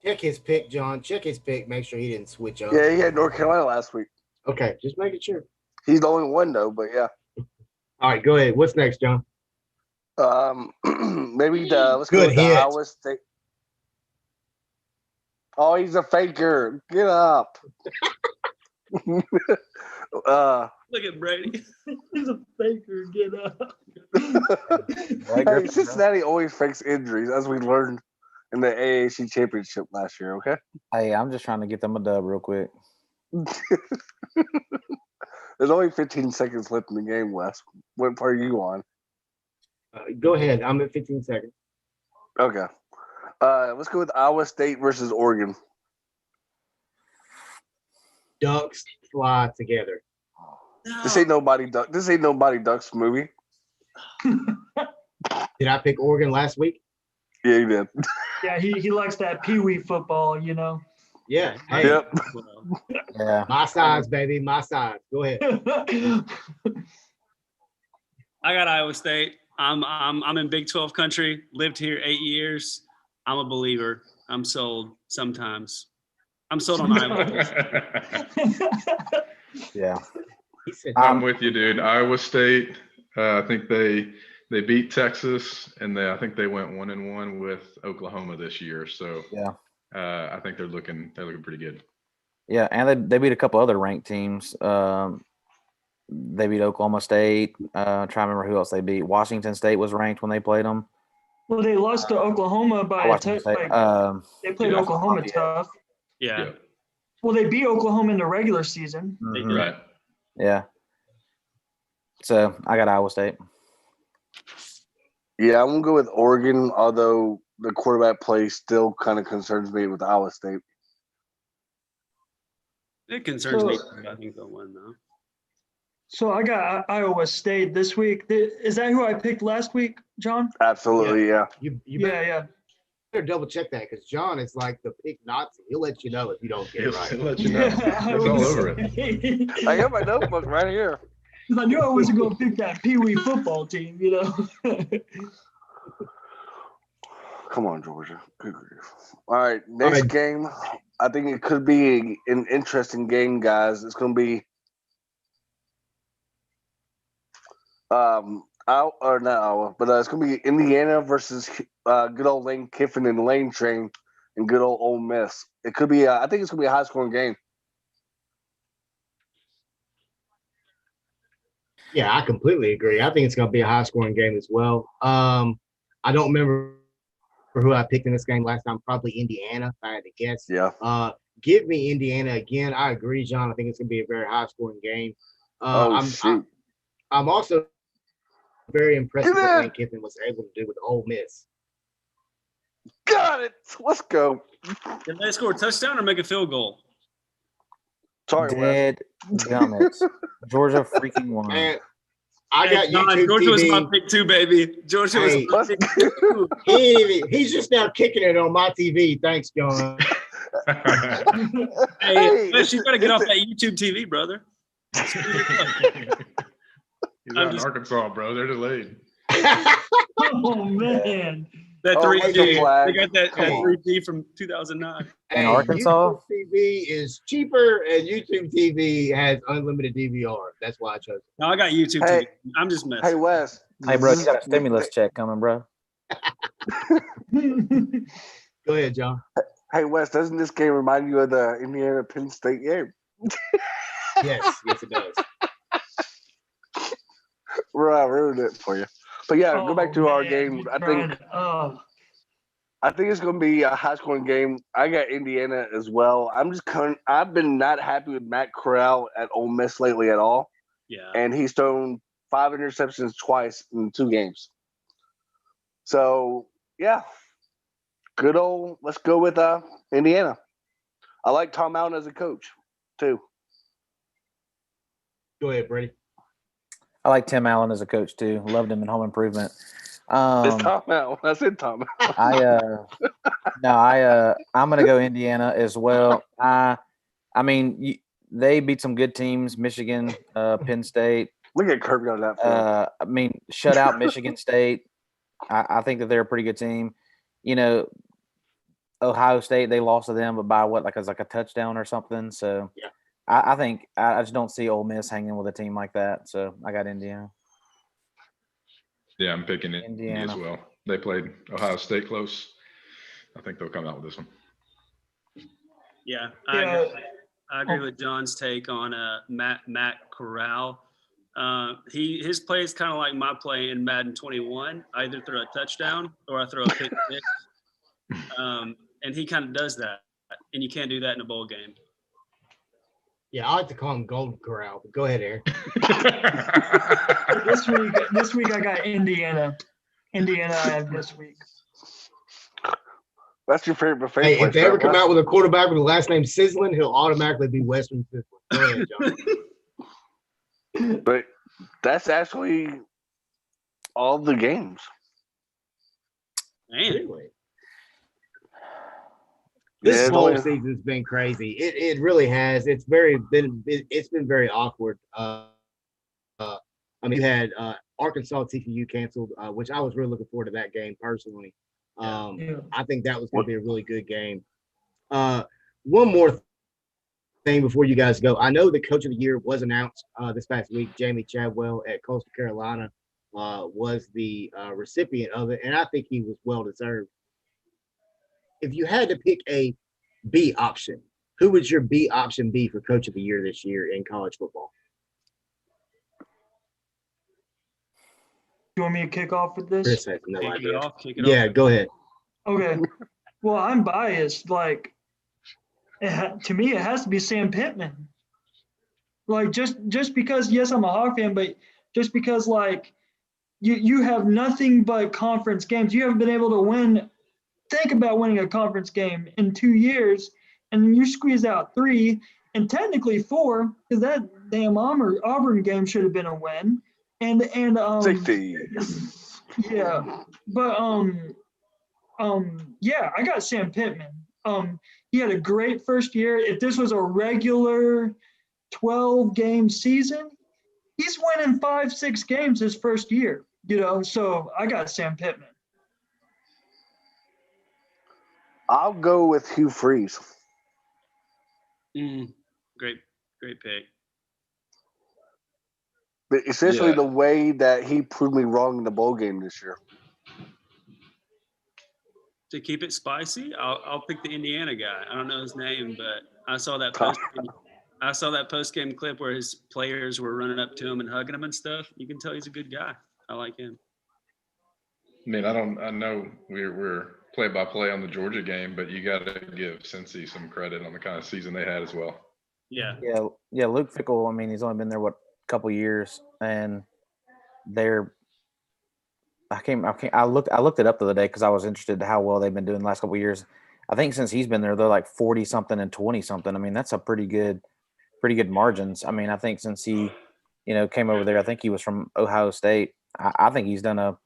Check his pick, John. Check his pick. Make sure he didn't switch up. Yeah, he had North Carolina last week. Okay, just making sure. He's the only one though, but yeah. All right, go ahead. What's next, John? Maybe let's go Good with hit. the Iowa State. Oh, he's a faker. Get up. Look at Brady. He's a faker. Get up. Hey, Cincinnati always fakes injuries, as we learned in the AAC championship last year. Okay. Hey, I'm just trying to get them a dub real quick. There's only 15 seconds left in the game, Wes. What part are you on? Go ahead. I'm at 15 seconds. Okay. Let's go with Iowa State versus Oregon. Ducks fly together. This ain't nobody Ducks movie. Did I pick Oregon last week? Yeah, you did. Yeah, he likes that pee-wee football, you know. Yeah. Hey, Yep. Yeah. my size, baby. My size. Go ahead. I got Iowa State. I'm in Big 12 country. Lived here 8 years. I'm a believer. I'm sold sometimes. I'm sold on Iowa. Yeah. He said, I'm with you, dude. Iowa State. I think they beat Texas, and I think they went 1-1 with Oklahoma this year. So Yeah. I think they're looking pretty good. Yeah, and they beat a couple other ranked teams. They beat Oklahoma State. Trying to remember who else they beat. Washington State was ranked when they played them. Well, they lost to Oklahoma I by watched them say, they played Yeah. Oklahoma Yeah. tough. Yeah. Well, they beat Oklahoma in the regular season. mhm, Right. Yeah. So I got Iowa State. Yeah, I'm gonna go with Oregon, although the quarterback play still kind of concerns me with Iowa State. It concerns me. So- I think they'll win though. So I got Iowa State this week. Is that who I picked last week, John? Absolutely, yeah. You Yeah. better double check that because John is like the pick Nazi. He'll let you know if you don't get it He'll right. let you know. It's all over it. I have my notebook right here. Because I knew I wasn't going to pick that Pee Wee football team, you know. Come on, Georgia. Good grief. All right, next right. game. I think it could be an interesting game, guys. It's going to be not Iowa, but it's going to be Indiana versus good old Lane Kiffin and Lane Train and good old Ole Miss. It could be. I think it's going to be a high-scoring game. Yeah, I completely agree. I think it's going to be a high-scoring game as well. I don't remember who I picked in this game last time. Probably Indiana, if I had to guess. Yeah. Give me Indiana again. I agree, John. I think it's going to be a very high-scoring game. Shoot. I'm also very impressed with Get what in. Lane Kiffin was able to do with Ole Miss. Got it. Let's go. Did they score a touchdown or make a field goal? Sorry, Wes. Dead gummits. Georgia freaking won. Man, I got John, YouTube Georgia was my TV. pick too, baby. Georgia was Hey, my Let's pick too. He's just now kicking it on my TV. Thanks, John. Hey, Wes, you gotta get off that YouTube TV, brother. He's out in Arkansas, bro. They're delayed. Oh, man. That Oh, 3G. make a flag. They got that Come on. 3G from 2009. In Arkansas? YouTube TV is cheaper, and YouTube TV has unlimited DVR. That's why I chose it. No, I got YouTube Hey. TV. I'm just messing. Hey, Wes. Hey, bro, you got a stimulus check coming, bro. Go ahead, John. Hey, Wes, doesn't this game remind you of the Indiana Penn State game? Yes, it does. Right, I ruined it for you. But yeah, go back to our man, game. you I tried. think Oh, it's going to be a high-scoring game. I got Indiana as well. I've been not happy with Matt Corral at Ole Miss lately at all, Yeah. and he's thrown 5 interceptions twice in 2 games. So yeah, good old. Let's go with Indiana. I like Tom Allen as a coach too. Go ahead, Brady. I like Tim Allen as a coach too. Loved him in Home Improvement. It's Tom Allen. I said Tom Allen. I'm gonna go Indiana as well. I mean, they beat some good teams: Michigan, Penn State. Look at Kirby on that film. I mean, shut out Michigan State. I think that they're a pretty good team. You know, Ohio State, they lost to them, but by what, like a touchdown or something. So Yeah. I think I just don't see Ole Miss hanging with a team like that. So I got Indiana. Yeah, I'm picking Indiana as well. They played Ohio State close. I think they'll come out with this one. Yeah, Yeah. I agree with John's take on Matt Corral. His play is kind of like my play in Madden 21. I either throw a touchdown or I throw a pick six. And he kind of does that, and you can't do that in a bowl game. Yeah, I like to call him Golden Corral. But go ahead, Aaron. this week I got Indiana. Indiana I have this week. That's your favorite buffet Hey, place, if they ever right, come Wes? out with a quarterback with the last name Sizzling, he'll automatically be Western Sizzling. Go ahead, John. But that's actually all the games. Man, Really? This Yeah, whole it's only- season's been crazy. It really has. It's been very awkward. I mean, you had Arkansas TCU canceled, which I was really looking forward to that game personally. Yeah. I think that was going to be a really good game. One more thing before you guys go. I know the Coach of the Year was announced this past week. Jamie Chadwell at Coastal Carolina was the recipient of it, and I think he was well deserved. If you had to pick a B option, who would your B option be for Coach of the Year this year in college football? you want me to kick off with this? Chris has no Kick it idea. off. Kick it Yeah, off. go ahead. Okay. Well, I'm biased. Like, to me, it has to be Sam Pittman. Like, just because, yes, I'm a Hawk fan, but just because, like, you have nothing but conference games. You haven't been able to win. Think about winning a conference game in 2 years, and you squeeze out 3, and technically 4, because that damn Auburn game should have been a win. And Safety. yeah, but yeah, I got Sam Pittman. He had a great first year. If this was a regular 12-game season, he's winning 5-6 games his first year. So I got Sam Pittman. I'll go with Hugh Freeze. Great pick. But essentially Yeah. the way that he proved me wrong in the bowl game this year. To keep it spicy, I'll pick the Indiana guy. I don't know his name, but I saw that post game clip where his players were running up to him and hugging him and stuff. You can tell he's a good guy. I like him. I mean, I know we're play by play on the Georgia game, but you got to give Cincy some credit on the kind of season they had as well. Yeah. Yeah. Luke Fickell. I mean, he's only been there a couple years, and they're. I looked it up the other day because I was interested in how well they've been doing the last couple of years. I think since he's been there, they're like 40 something and 20 something. I mean, that's a pretty good margins. I mean, I think since he, came over there, I think he was from Ohio State. I think he's done a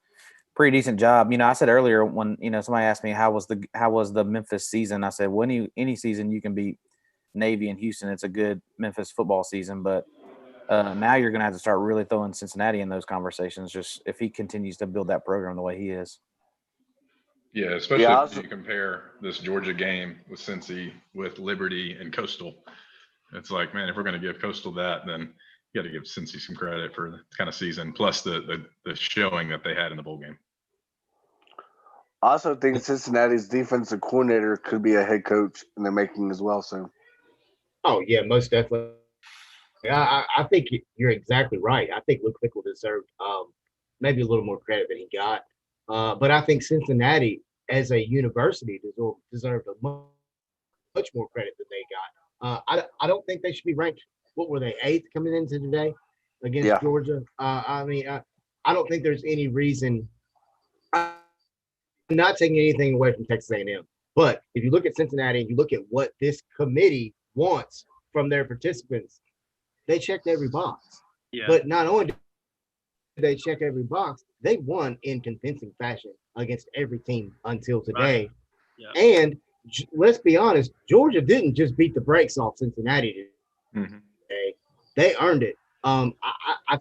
pretty decent job. I said earlier when somebody asked me how was the Memphis season, I said, well, any season you can beat Navy and Houston, it's a good Memphis football season. But now you're going to have to start really throwing Cincinnati in those conversations, just if he continues to build that program the way he is. Yeah, especially if you compare this Georgia game with Cincy, with Liberty and Coastal. It's like, man, if we're going to give Coastal that, then you got to give Cincy some credit for the kind of season, plus the showing that they had in the bowl game. I also think Cincinnati's defensive coordinator could be a head coach in the making as well soon. Oh, yeah, most definitely. I think you're exactly right. I think Luke Fickell deserved maybe a little more credit than he got. But I think Cincinnati, as a university, deserved much more credit than they got. I don't think they should be ranked. What were they, 8th coming into today against Georgia? I don't think there's any reason. I'm not taking anything away from Texas A&M. But if you look at Cincinnati and you look at what this committee wants from their participants, they checked every box. Yeah. But not only did they check every box, they won in convincing fashion against every team until today. Right. Yeah. And let's be honest, Georgia didn't just beat the brakes off Cincinnati today. Mm-hmm. They earned it. I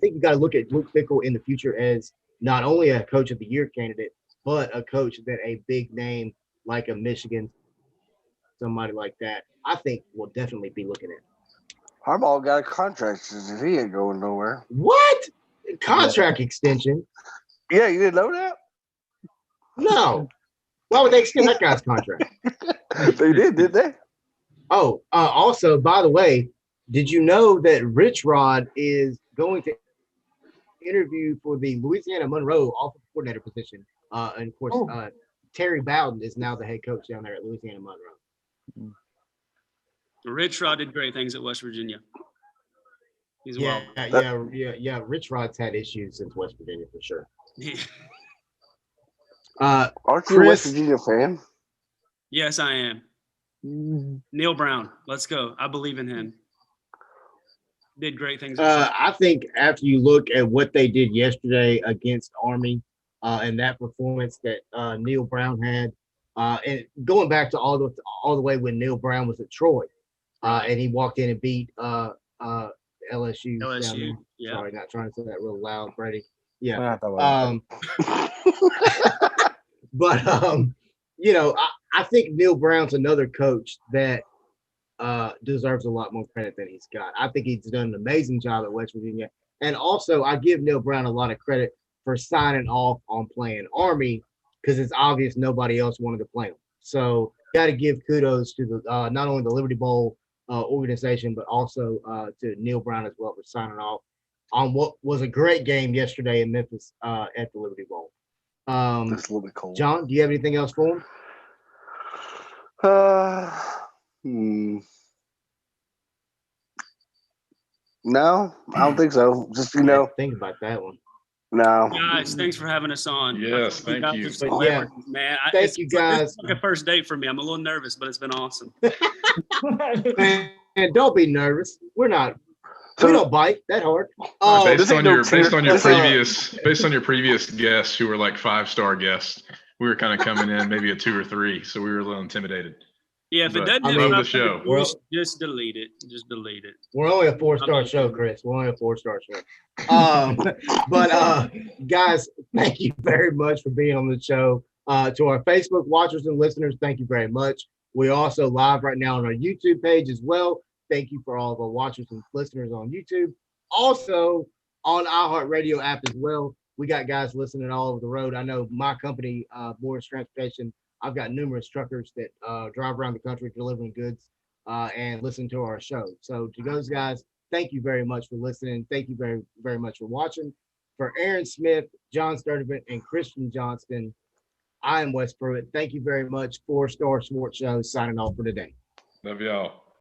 think you got to look at Luke Fickell in the future as not only a coach of the year candidate, but a coach that a big name like a Michigan, somebody like that, I think will definitely be looking at. Harbaugh got a contract. He ain't going nowhere. What? Contract extension? Yeah, you didn't know that? No. Why would they extend that guy's contract? They did they? Oh, also, by the way, did you know that Rich Rod is going to interview for the Louisiana Monroe offensive coordinator position? And of course, Terry Bowden is now the head coach down there at Louisiana Monroe. Rich Rod did great things at West Virginia. He's yeah. Rich Rod's had issues since West Virginia for sure. Aren't you a West Virginia fan? Yes, I am. Neil Brown, let's go. I believe in him. Did great things. I think after you look at what they did yesterday against Army and that performance that Neil Brown had, and going back to all the way when Neil Brown was at Troy, and he walked in and beat LSU. LSU. Yeah. Sorry, not trying to say that real loud, Brady. Yeah. But I think Neil Brown's another coach that deserves a lot more credit than he's got. I think he's done an amazing job at West Virginia. And also, I give Neil Brown a lot of credit for signing off on playing Army because it's obvious nobody else wanted to play him. So, got to give kudos to the not only the Liberty Bowl organization, but also to Neil Brown as well for signing off. on what was a great game yesterday in Memphis at the Liberty Bowl. It's a little bit cold. John, do you have anything else for him? No, I don't think so. Just think about that one. No. Guys, thanks for having us on. Yes, thank you. Man, thank you guys. It's like a first date for me. I'm a little nervous, but it's been awesome. Man, don't be nervous. We don't bite that hard. Based on your previous guests who were like 5-star guests, we were kind of coming in maybe a 2 or 3, so we were a little intimidated. Yeah, if it doesn't love the show. Just delete it. Just delete it. We're only a 4-star show, Chris. We're only a 4-star show. But guys, thank you very much for being on the show. To our Facebook watchers and listeners, thank you very much. We're also live right now on our YouTube page as well. Thank you for all of our watchers and listeners on YouTube. Also on iHeartRadio app as well. We got guys listening all over the road. I know my company, Boris Transportation, I've got numerous truckers that drive around the country delivering goods and listen to our show. So to those guys, thank you very much for listening. Thank you very, very much for watching. For Aaron Smith, John Sturdivant, and Christian Johnston, I am Wes Pruitt. Thank you very much. 4-Star Sports Show signing off for today. Love y'all.